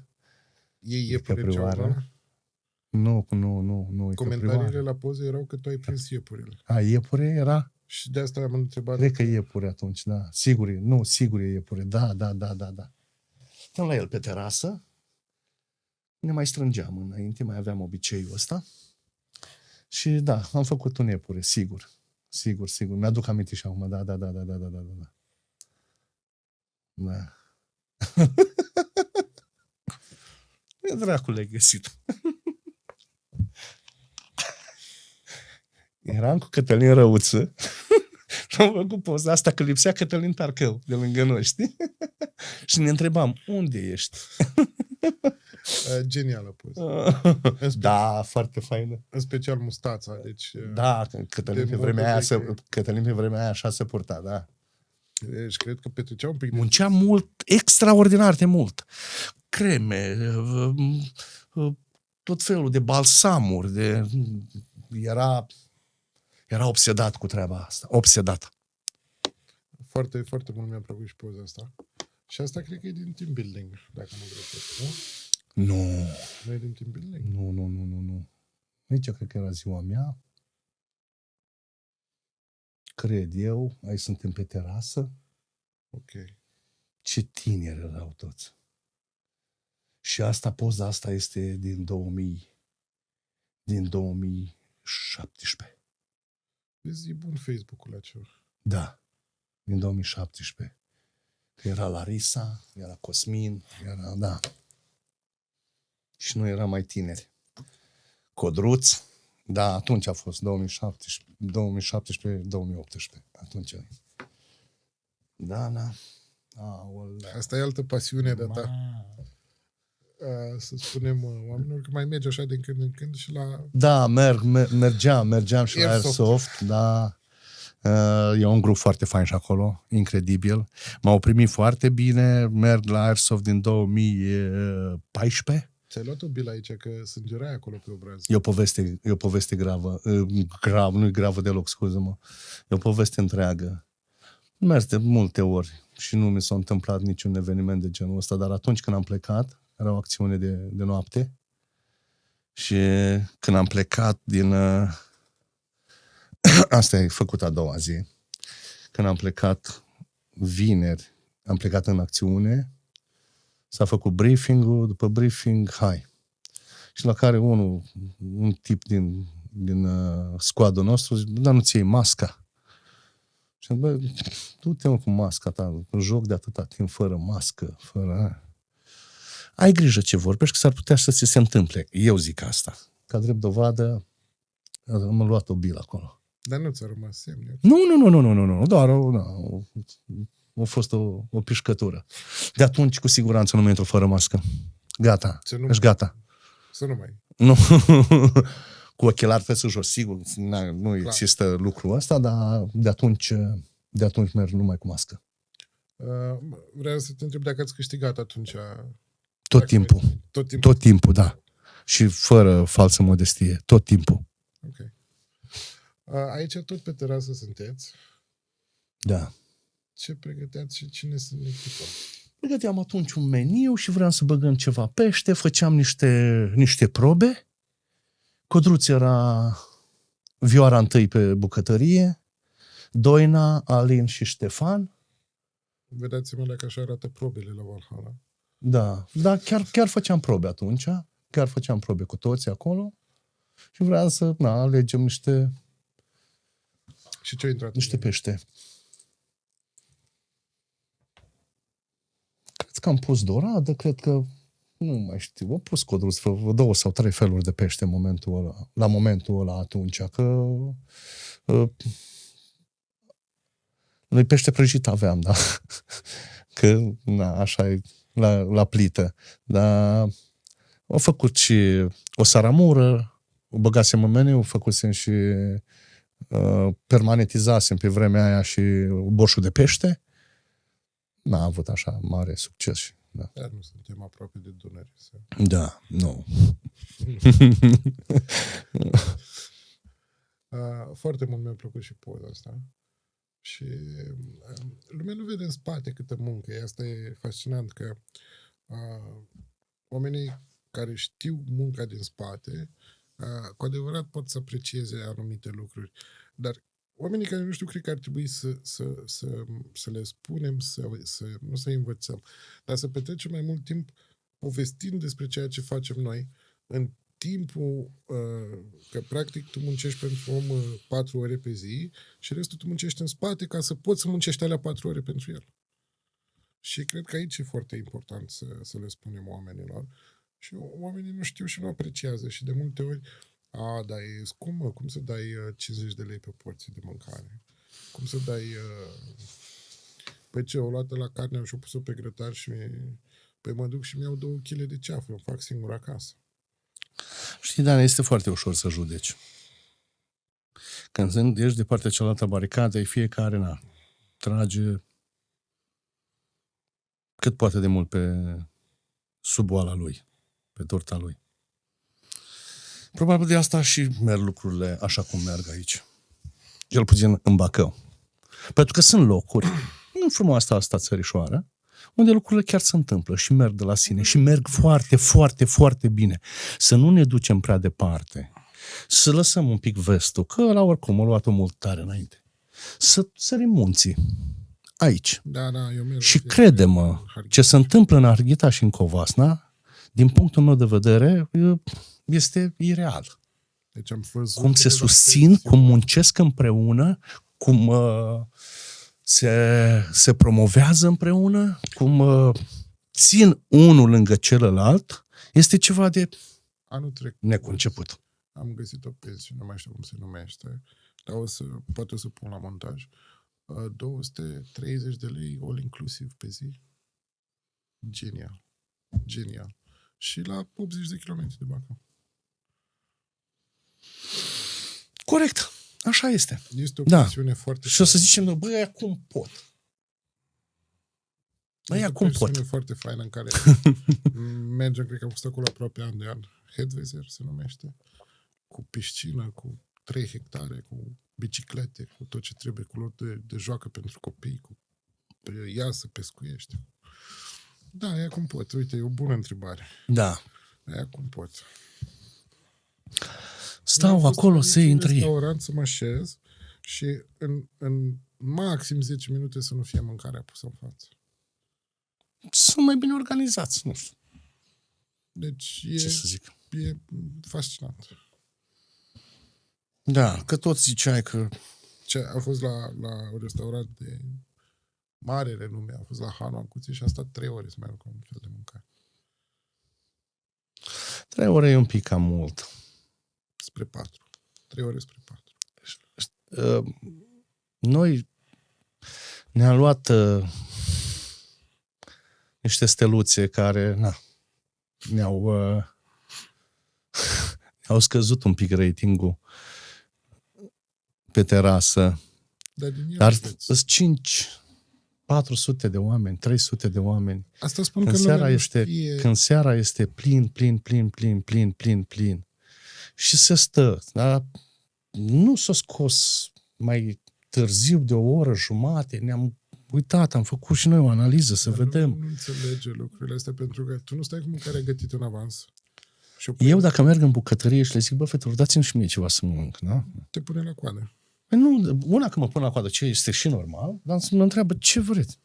Ei iepure ceaunul? Nu. Comentariile la poze erau că tu ai prins iepurile. Iepure era? Și de asta am întrebat. Cred că iepure atunci, da. Sigur e iepure. Da. Stăm la el pe terasă. Ne mai strângeam înainte, mai aveam obiceiul ăsta. Și da, am făcut un iepure, sigur. Mi-aduc aminte și acum, da. Da. E dracule găsit. Eram cu Cătălin Răuță și am făcut poza asta că lipsea Cătălin Tarcău de lângă noi, știi? Și ne întrebam, unde ești? Genială poză. Da, foarte faină. În special mustața, deci... Da, Cătălin pe vremea aia așa se purta, da. Deci cred că petrecea un pic... Muncea mult, extraordinar de mult. Creme, tot felul de balsamuri, era obsedat cu treaba asta. Obsedat. Foarte, foarte mult mi-a plăcut și poza asta. Și asta cred că e din team building, dacă nu greșesc, nu? Nu. Nu e din team building? Nu. Aici cred că era ziua mea. Cred eu. Aici suntem pe terasă. Ok. Ce tineri erau toți. Și poza asta este din 2017. Vezi, e bun Facebook-ul acela. Da, din 2017. Că era Larisa, era Cosmin, da. Și noi eram mai tineri. Codruț, da, atunci a fost 2017-2018. Atunci. Da. Aolea. Asta e altă pasiune de-a ta. Să spunem oamenilor că mai mergi așa din când în când și la... Da, mergeam și la Airsoft, da. E un grup foarte fain și acolo, incredibil. M-au primit foarte bine, merg la Airsoft din 2014. Ți-ai luat o bilă aici, că sângerai acolo pe obraz. E o poveste gravă. Nu-i gravă deloc, scuză-mă. E o poveste întreagă. Mers de multe ori și nu mi s-a întâmplat niciun eveniment de genul ăsta, dar atunci când am plecat, era o acțiune de noapte și când am plecat din... Asta e făcut a doua zi. Când am plecat vineri, am plecat în acțiune, s-a făcut briefing-ul, după briefing, hai. Și la care un tip din squadul nostru zice, dar nu ți iei masca? Și am zis, bă, du-te cu masca ta, un joc de atâta timp fără mască, fără... ai grijă ce vorbești, că s-ar putea să ți se întâmple. Eu zic asta. Ca drept dovadă, am luat o bilă acolo. Dar nu ți-a rămas semn. Nu, doar a fost o pișcătură. De atunci, cu siguranță, nu mai intru fără mască. Gata, ești gata. Să nu mai. Nu. Cu ochelari pe sus, sigur, nu există lucrul ăsta, dar de atunci merg numai cu mască. Vreau să te întreb dacă ați câștigat atunci. Tot timpul, da. Și fără falsă modestie. Tot timpul. Ok. Aici tot pe terasă sunteți. Da. Ce pregăteați și cine sunt în echipă? Pregăteam atunci un meniu și vreau să băgăm ceva pește, făceam niște probe. Codruț era vioara întâi pe bucătărie, Doina, Alin și Ștefan. Vedeți-mă că așa arată probele la Valhalla. Da, chiar făceam probe atunci, chiar făceam probe cu toți acolo și vreau să alegem niște și ce a intrat niște pește. Cred că am pus doradă, cred că nu mai știu, am pus Codruț vreo 2 sau 3 feluri de pește la momentul ăla atunci, că noi pește prăjit aveam, da. Că, așa e la plită. Dar au făcut și o saramură, o băgasem în meniu, făcusem și permanentizasem pe vremea aia și borșul de pește. N-a avut așa mare succes. Da. Dar nu suntem aproape de Dunăre. Da, nu. Foarte mult mi-a plăcut și poza asta. Și lumea nu vede în spate câtă muncă e. Asta e fascinant, că oamenii care știu munca din spate, cu adevărat pot să aprecieze anumite lucruri. Dar oamenii care nu știu, cred că ar trebui să le spunem, nu să învățăm, dar să petrecem mai mult timp povestind despre ceea ce facem noi, în timpul că practic tu muncești pentru om 4 ore pe zi și restul tu muncești în spate ca să poți să muncești alea 4 ore pentru el. Și cred că aici e foarte important să le spunem oamenilor. Și oamenii nu știu și nu apreciază. Și de multe ori, dar e scump, cum să dai 50 de lei pe porție de mâncare? Cum să dai... Păi ce, o luată la carne și o pus-o pe grătar și păi mă duc și mi-au 2 kg de ceafă, îmi fac singur acasă. Știi, Dan, este foarte ușor să judeci. Când ești de partea cealaltă a baricadei, fiecare trage cât poate de mult pe sub oala lui, pe torta lui. Probabil de asta și merg lucrurile așa cum merg aici. Cel puțin în Bacău. Pentru că sunt locuri în frumoasa asta țărișoară, unde lucrurile chiar se întâmplă și merg de la sine și merg foarte, foarte, foarte bine. Să nu ne ducem prea departe. Să lăsăm un pic vestul, că la oricum a luat-o mult tare înainte. Să sărim munții. Aici. Da, eu merg. Și crede-mă, ce se întâmplă în Harghita și în Covasna, din punctul meu de vedere, este ireal. Deci am văzut cum se susțin, cum muncesc împreună, cum se promovează împreună, cum țin unul lângă celălalt, este ceva de neconceput. Am găsit o pensie, nu mai știu cum se numește, dar poate o să pun la montaj. 230 de lei all inclusiv pe zi. Genial. Și la 80 de kilometri de Bacău. Corect. Așa este. Este o presiune foarte... Și o să zicem, aia cum pot? Aia cum pot? Este o foarte faină în care mergem, cred că am fost acolo aproape an de an. Headweser se numește. Cu piscină, cu 3 hectare, cu biciclete, cu tot ce trebuie, cu lot de joacă pentru copii, cu ea să pescuiești. Da, aia cum pot. Uite, e o bună întrebare. Da. Aia cum pot. Stau acolo să intre ei. Restaurant să mă așez și în maxim 10 minute să nu fie mâncarea pusă în față. Sunt mai bine organizați, nu știu. Deci ce să zic? E fascinant. Da, că tot ziceai că... A fost la un restaurant de mare renume, a fost la Hanu Ancuții și a stat 3 ore să mai aruncă un fel de mâncare. 3 ore e un pic cam mult. Spre 4. 3 ore spre 4. Noi ne-am luat niște steluțe care ne-au scăzut un pic ratingul pe terasă. Dar sunt 400 de oameni, 300 de oameni. Asta spun că când seara este plin. Și se stă. Dar nu s-a scos mai târziu de o oră, jumate. Ne-am uitat, am făcut și noi o analiză să vedem. Nu înțelege lucrurile astea pentru că tu nu stai cu mâncarea gătită în avans. Eu dacă merg în bucătărie și le zic, bă, fetelor, dați-mi și mie ceva să mănânc, da? Te pune la coadă. Păi nu, una că mă pun la coadă, ce este și normal, dar mă întreabă, ce vreți?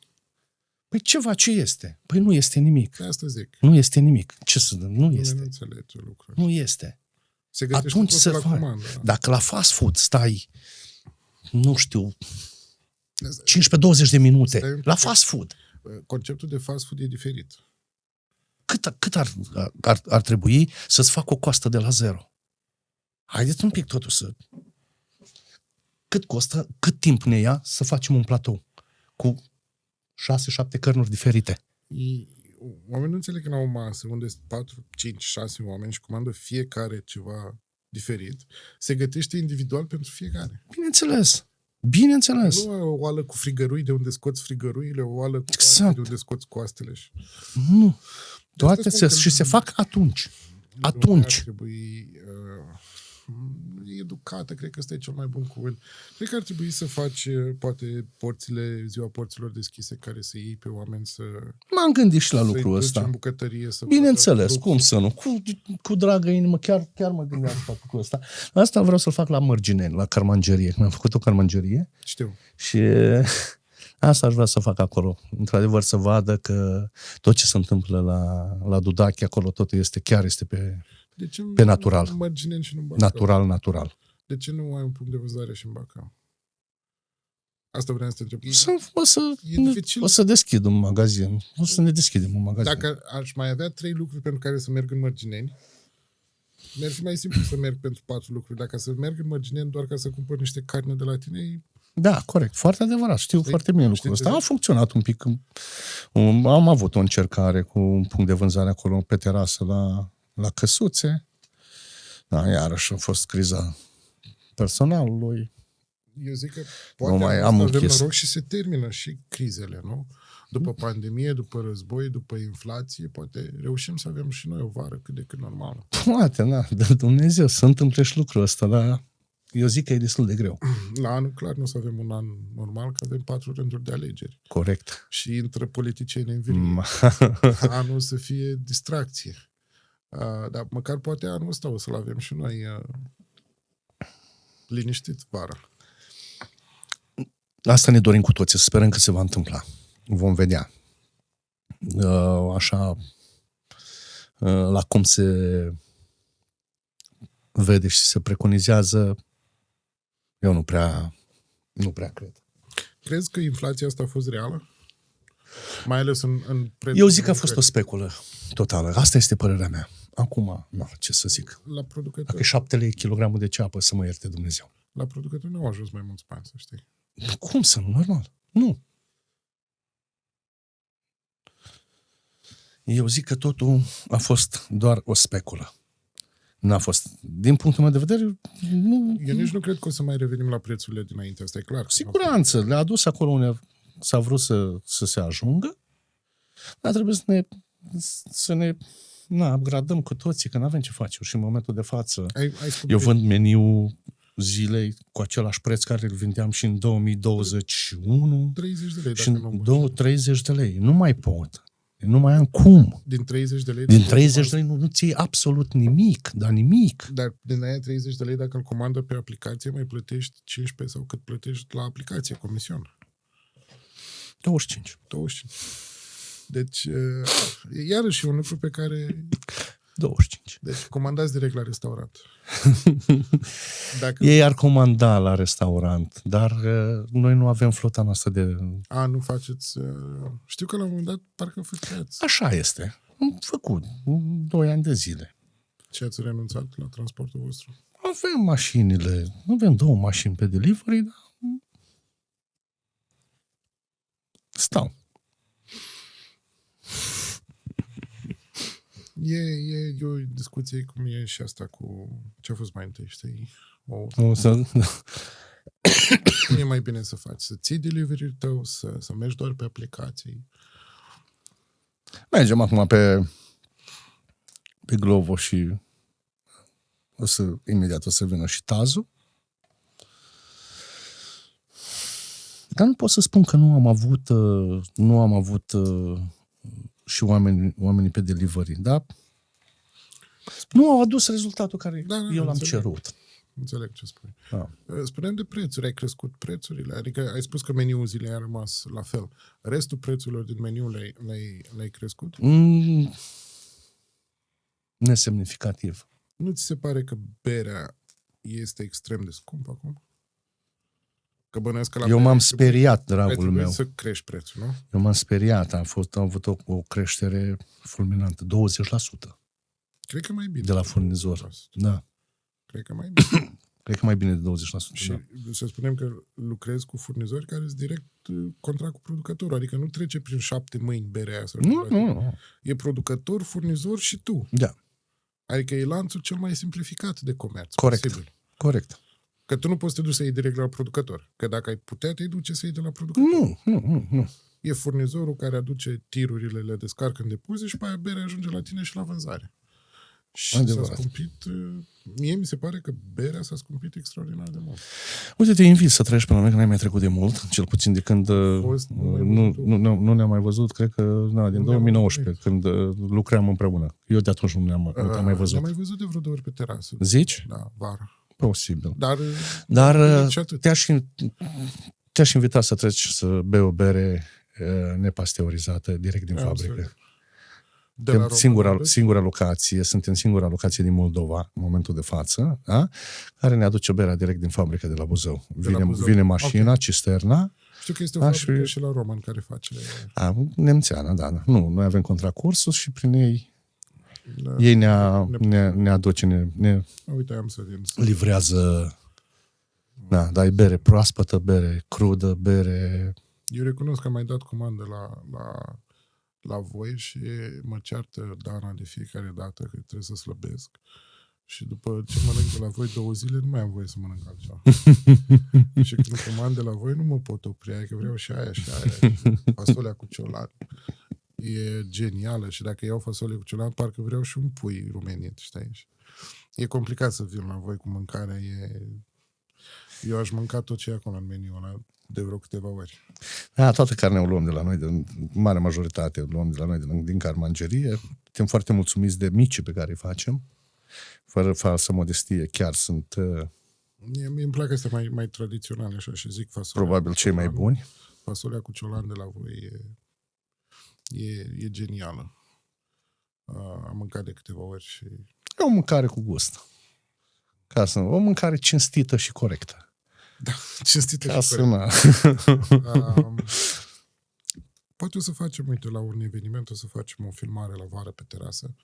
Păi ceva ce este? Păi nu este nimic. Asta zic. Nu este nimic. Ce să dă? Nu este. Nu înțelege lucrurile. Nu este. Se gătește atunci totul să la faci. comandă. Dacă la fast food stai, nu știu, 15-20 de minute, la fast food. Conceptul de fast food e diferit. Cât ar trebui să-ți fac o coastă de la zero? Haideți un pic totuși să... Cât costă, cât timp ne ia să facem un platou cu 6-7 cărnuri diferite? Oamenii nu înțeleg că la o masă unde sunt 4, 5, 6 oameni și comandă fiecare ceva diferit, se gătește individual pentru fiecare. Bineînțeles. Nu o oală cu frigărui de unde scoți frigăruile, o oală cu coaste de unde scoți coastele. Nu. Toate se fac atunci. Atunci. Ar trebui educată, cred că ăsta e cel mai bun cuvânt. Cred că ar trebui să faci, poate, ziua porților deschise, care să iei pe oameni să... M-am gândit și la lucrul ăsta. În bucătărie, bineînțeles, cum să nu? Cu dragă inimă, chiar mă gândeam să fac lucrul ăsta. Asta vreau să-l fac la Mărgineni, la Carmangerie. Mi-am făcut o carmangerie. Știu. Și asta aș vrea să fac acolo. Într-adevăr, să vadă că tot ce se întâmplă la Dudache, acolo totul este pe natural. Mărgineni și nu în Bacău? Natural. De ce nu ai un punct de vânzare și în Bacău? Asta vreau să te întreb. O să deschid un magazin. O să ne deschidem un magazin. Dacă aș mai avea 3 lucruri pentru care să merg în Mărgineni, mi-ar fi mai simplu să merg pentru 4 lucruri. Dacă să merg în Mărgineni doar ca să cumpăr niște carne de la tine... Da, corect. Foarte adevărat. Știu foarte bine lucrul ăsta. A funcționat un pic. Am avut o încercare cu un punct de vânzare acolo pe terasă la Căsuțe. Da, iarăși a fost criza personalului. Eu zic că poate avem noroc și se termină și crizele, nu? După pandemie, după război, după inflație, poate reușim să avem și noi o vară cât de cât normală. Poate, da, de Dumnezeu, să întâmple și lucrul ăsta, dar eu zic că e destul de greu. La anul clar nu o să avem un an normal, că avem 4 rânduri de alegeri. Corect. Și intră politicieni în virie. Anul o să fie distracție. Dar măcar poate anul ăsta o să-l avem și noi liniștit vara. Asta ne dorim cu toții, să sperăm că se va întâmpla. Vom vedea. Așa, la cum se vede și se preconizează, eu nu prea cred. Crezi că inflația asta a fost reală? Mai ales în preț. Eu zic că a fost o speculă totală. Asta este părerea mea. Acum, ce să zic. La producători. Dacă e 7 lei kilogramul de ceapă, să mă ierte Dumnezeu. La producători nu au ajuns mai mulți bani, să știi. Cum să nu? Normal. Nu. Eu zic că totul a fost doar o speculă. N-a fost. Din punctul meu de vedere, nu... Eu nici nu cred că o să mai revenim la prețurile dinainte, asta e clar. Siguranță. Le-a adus acolo unde s-a vrut să se ajungă, dar trebuie să ne upgradăm cu toții, că n-avem ce face. Și în momentul de față, eu vând meniul zilei cu același preț care îl vindeam și în 2021. 30 de lei. Și în 30 de lei. Nu mai pot. Nu mai am cum. Din 30 de lei? Din 30 de lei nu-ți iei absolut nimic, dar nimic. Dar din aia 30 de lei, dacă îl comandă pe aplicație, mai plătești 15 sau cât plătești la aplicație, comision. 25. Deci, iarăși un lucru pe care... 25. Deci, comandați direct la restaurant. Ei ar comanda la restaurant, dar noi nu avem flota noastră de... Nu faceți... Știu că la un moment dat parcă făceați. Așa este. Am făcut 2 ani de zile. Ce ați renunțat la transportul vostru? Avem mașinile, avem 2 mașini pe delivery, dar stau. E o discuție cum e și asta cu ce a fost mai întâi, știi? Cum e mai bine să faci? Să ții delivery-ul tău, să mergi doar pe aplicații? Mergem acum pe Glovo și imediat o să vină și Tazu. Dar nu pot să spun că nu am avut și oamenii pe delivery, da? Nu au adus rezultatul care eu l-am cerut. Înțeleg ce spui. Da. Spuneam de prețuri. Ai crescut prețurile? Adică ai spus că meniul zilei a rămas la fel. Restul prețurilor din meniu le-ai crescut? Nesemnificativ. Nu ți se pare că berea este extrem de scumpă acum? Că bănuiesc că la eu m-am speriat, dragul meu. să crești prețul, nu? Eu m-am speriat. Am avut o creștere fulminantă. 20%. Cred că mai bine. De la furnizor. Da. Cred că mai bine. Cred că mai bine de 20%. Și da. să spunem că lucrezi cu furnizori care sunt direct contract cu producătorul. Adică nu trece prin 7 mâini berea aia. Nu. E producător, furnizor și tu. Da. Adică e lanțul cel mai simplificat de comerț. Corect. Posibil. Corect. Că tu nu poți să te duci să iei direct la producător. Că dacă ai putea, te duce să iei de la producător. Nu. E furnizorul care aduce tirurile, le descarcă în depozit și pe aia berea ajunge la tine și la vânzare. Și adevărat. s-a scumpit... Mie mi se pare că berea s-a scumpit extraordinar de mult. Uite, te invit să treci pe la noi, că n-ai mai trecut de mult, cel puțin de când nu ne-am mai văzut, cred că din 2019, când lucram împreună. Eu de atunci nu ne-am mai văzut. Ne-am mai văzut de vreo 2 ori pe terasă. Zici? Da, vara. Posibil. Dar te-aș invita să treci să bei o bere nepasteurizată direct din fabrică. Singura locație, suntem singura locație din Moldova, în momentul de față, da? Care ne aduce berea direct din fabrică de la Buzău. Vine mașina, cisterna. Știu că este o fabrică și la Roman care face... Nemțeană, da. Nu, noi avem contract cursus și prin ei ne aduce, Uite, am să vin. Livrează, dar e bere proaspătă, bere crudă, bere... Eu recunosc că am mai dat comandă la voi și mă ceartă Dana de fiecare dată că trebuie să slăbesc. Și după ce mănânc de la voi 2 zile, nu mai am voie să mănânc altceva. Și când comand de la voi, nu mă pot opri, că vreau și aia. Fasolea cu ciolan. E genială și dacă iau fasole cu ciolan, parcă vreau și un pui rumenit, știi? E complicat să vin la voi cu mâncarea. Eu aș mânca tot ce e acolo în meniu ăla de vreo câteva ori. Toată carnea o luăm de la noi, de mare majoritate o luăm de la noi din carmangerie. Suntem foarte mulțumiți de micii pe care îi facem. Fără falsă modestie, chiar sunt... Mie îmi plac astea mai tradiționale, așa, și zic fasolea. Probabil cei mai buni. Fasolea cu ciolan de la voi e genială. Am mâncat de câteva ori și... E o mâncare cu gust. O mâncare cinstită și corectă. Da, cinstită și corectă. Poate o să facem, uite, la un eveniment, o să facem o filmare la vară pe terasă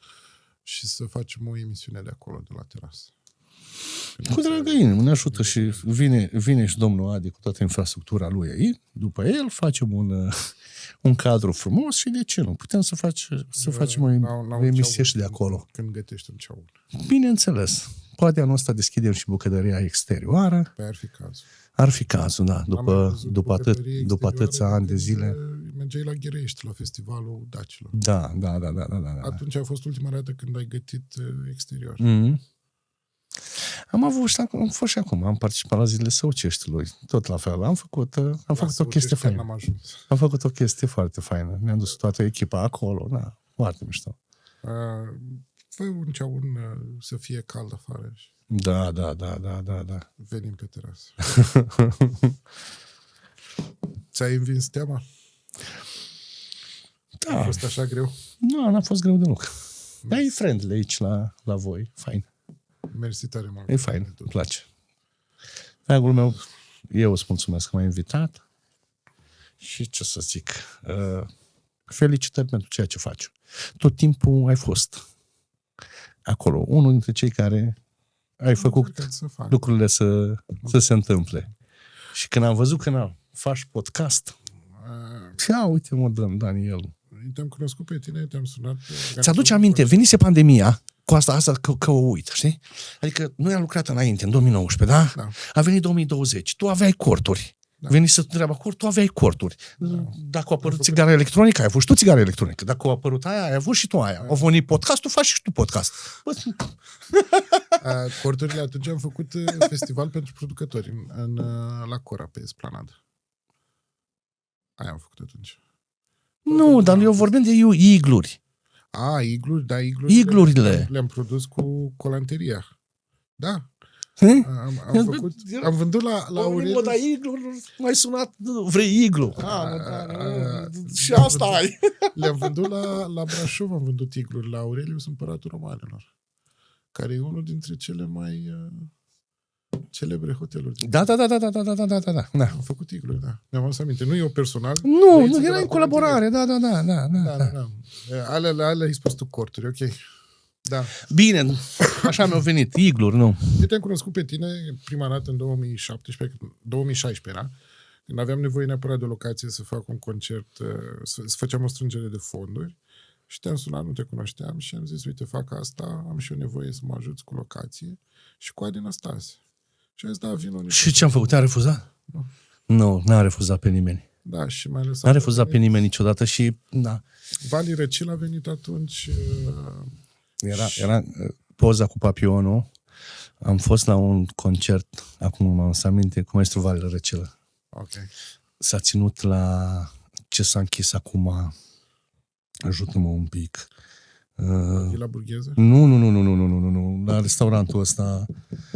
și să facem o emisiune de acolo, de la terasă. Cu dragă inimă, ne ajută și vine și domnul Adi cu toată infrastructura lui aici. După el facem un cadru frumos și de ce nu? Putem să facem o emisie și de acolo. Când gătești un ceaul. Bineînțeles. Poate anul ăsta deschidem și bucătăria exterioară. Ar fi cazul. Ar fi cazul, da. După atâția ani de zile. Mergeai la Gherești, la festivalul Dacilor. Da. Atunci a fost ultima dată când ai gătit exterior. Am fost și acum, am participat la zilele Săuceștiului, tot la fel. Am făcut o chestie faină. Am făcut o chestie foarte faină. Ne-am dus toată echipa acolo, foarte mișto. Fă un ceaun să fie cald afară. Da. Venim pe terasă. Ți-ai învins teama? Da. A fost așa greu? Nu, n-a fost greu deloc. Dar e friendly aici la voi, fain. Mersi tare mult. E fain, îmi place. Dragul meu, eu îți mulțumesc că m-ai invitat și ce să zic, felicitări pentru ceea ce faci. Tot timpul acolo, unul dintre cei care ai făcut lucrurile să se întâmple. Și când am văzut că faci podcast, uite mă, Daniel. Te-am cunoscut pe tine, te-am sunat. Ți-aduce aminte, venise pandemia, cu asta că o uit, știi? Adică noi am lucrat înainte, în 2019, da? Da. A venit 2020, tu aveai corturi. Da. Veni să treaba cort, tu aveai corturi. Da. Dacă a apărut țigara electronică, ai avut și tu țigara electronică. Dacă a apărut aia, ai avut și tu aia. Au venit podcast, tu faci și tu podcast. Corturile atunci am făcut festival pentru producători la Cora, pe Esplanadă. Aia am făcut atunci. Nu, dar eu vorbim de igluri. Igluri, da, iglurile. Le-am produs cu colanteria. Da. Am vândut la Aurelius. Da, iglu, m-ai sunat, vrei iglu. Și asta ai. Le-am vândut la Brașov, am vândut igluri la Aurelius, împăratul romanilor, care e unul dintre cele mai celebre hoteluri. Da. Am făcut igluri, da. Mi-am adus aminte. Nu eu personal. Nu, era în colaborare, da. Alea ai spus tu corturi, ok. Da. Bine, așa mi-au venit, igluri, nu. Eu te-am cunoscut pe tine prima dată în 2016 era, când aveam nevoie neapărat de o locație să fac un concert, să făceam o strângere de fonduri și te-am sunat, nu te cunoșteam și am zis, uite, fac asta, am și eu nevoie să mă ajuți cu locație și cu Adi Năstase. Și am zis, da, vin. Și ce am făcut? Te-a refuzat? Nu, n-a refuzat pe nimeni. Da, și mai ales... N-a refuzat pe nimeni niciodată și, da. Vali Răcil a venit atunci... Era poza cu Papionul. Am fost la un concert, acum m-am să aminte, cu maestru Vali Răcil. Ok. S-a ținut la ce s-a închis acum, ajută-mă un pic. La Burgheză? Nu, la restaurantul ăsta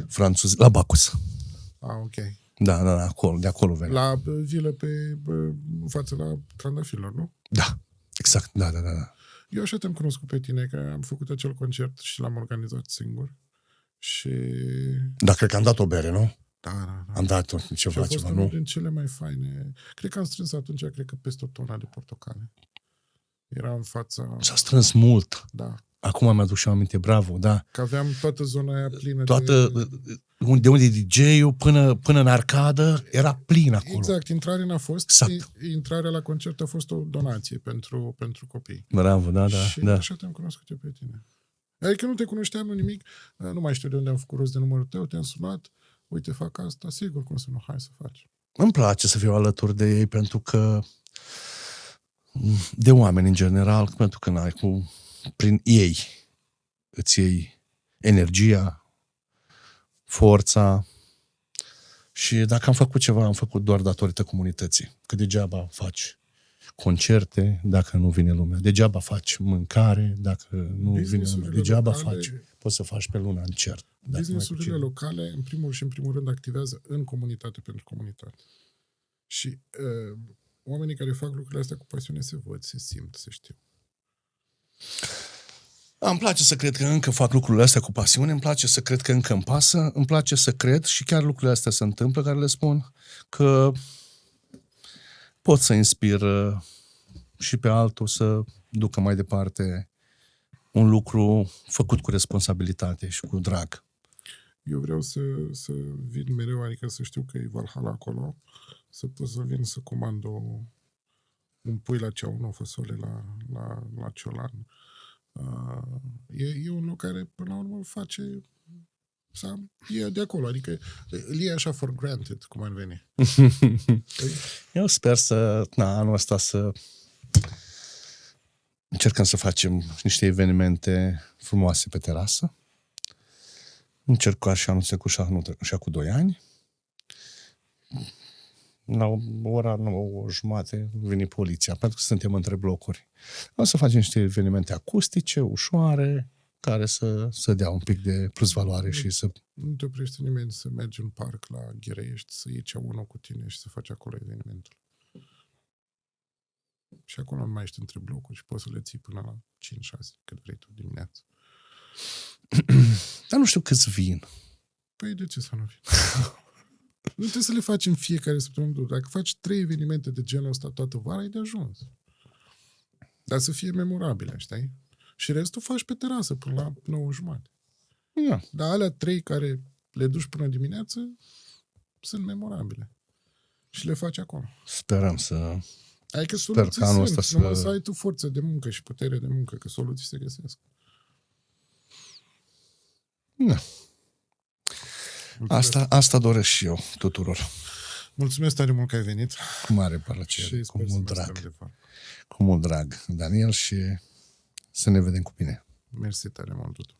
francez, la Bacus. Ok. Da, acolo, de acolo venea. La vilă în față la Trandafirilor, nu? Da, exact, da. Eu așa te-am cunoscut pe tine, că am făcut acel concert și l-am organizat singur. Și... Da, cred că am dat o bere, nu? Da. Am dat ceva, nu? Și a fost unul din cele mai faine. Cred că am strâns atunci, peste o tonă de portocale. Era în fața... S-a strâns mult. Da. Acum mi-aduc și aminte, bravo, da. Că aveam toată zona aia plină de unde e DJ-ul până în arcadă, era plin acolo. Exact, intrarea n-a fost. Exact. Intrarea la concert a fost o donație pentru copii. Bravo, da. Și așa te-am cunoscut eu pe tine. Adică nu te cunoșteam, nu nimic, nu mai știu de unde am făcut rost de numărul tău, te-am sunat, uite, fac asta, sigur, cum să nu, hai să faci. Îmi place să fiu alături de ei pentru că de oameni în general, pentru că prin ei îți iei energia, forța și dacă am făcut ceva, am făcut doar datorită comunității. Că degeaba faci concerte dacă nu vine lumea. Degeaba faci mâncare dacă nu vine lumea. Degeaba poți să faci pe luna în cer. Business-urile locale, în primul și în primul rând, activează în comunitate pentru comunitate. Și oamenii care fac lucrurile astea cu pasiune se văd, se simt, se știu. Îmi place să cred că încă fac lucrurile astea cu pasiune, îmi place să cred că încă îmi pasă, îmi place să cred și chiar lucrurile astea se întâmplă, care le spun, că pot să inspir și pe altul să ducă mai departe un lucru făcut cu responsabilitate și cu drag. Eu vreau să vin mereu, adică să știu că e Valhalla acolo, să pot să vin să comand un pui la ceaună, o fasole la ciolan. E un loc care, până la urmă, face e de acolo, adică îl iei așa for granted, cum ar veni. Eu sper anul ăsta să încercăm să facem niște evenimente frumoase pe terasă. Încerc așa anul trecut și cu 2 ani. La ora 9:30 vine poliția, pentru că suntem între blocuri. O să facem niște evenimente acustice, ușoare, care să dea un pic de plusvaloare și să... Nu te oprește nimeni să mergi în parc la Ghereiești, să iei ceaună cu tine și să faci acolo evenimentul. Și acolo nu mai ești între blocuri și poți să le ții până la 5-6, cât vrei tu dimineața. Dar nu știu câți vin. Păi de ce să nu vin? Nu trebuie să le faci în fiecare săptămână. Dacă faci 3 evenimente de genul ăsta toată vara, e de ajuns. Dar să fie memorabile, știi? Și restul faci pe terasă până la 9:30. Da. Dar alea 3 care le duci până dimineață sunt memorabile. Și le faci acolo. Sperăm să... Adică Sper soluții că anul sunt, ăsta numai să... să ai tu forță de muncă și putere de muncă, că soluții se găsesc. Da. Asta doresc și eu tuturor. Mulțumesc tare mult că ai venit. Cu mare plăcere, Și cu sper să mult mai drag. stăm de fapt. Cu mult drag, Daniel, și să ne vedem cu bine. Mersi tare mult, Tutu.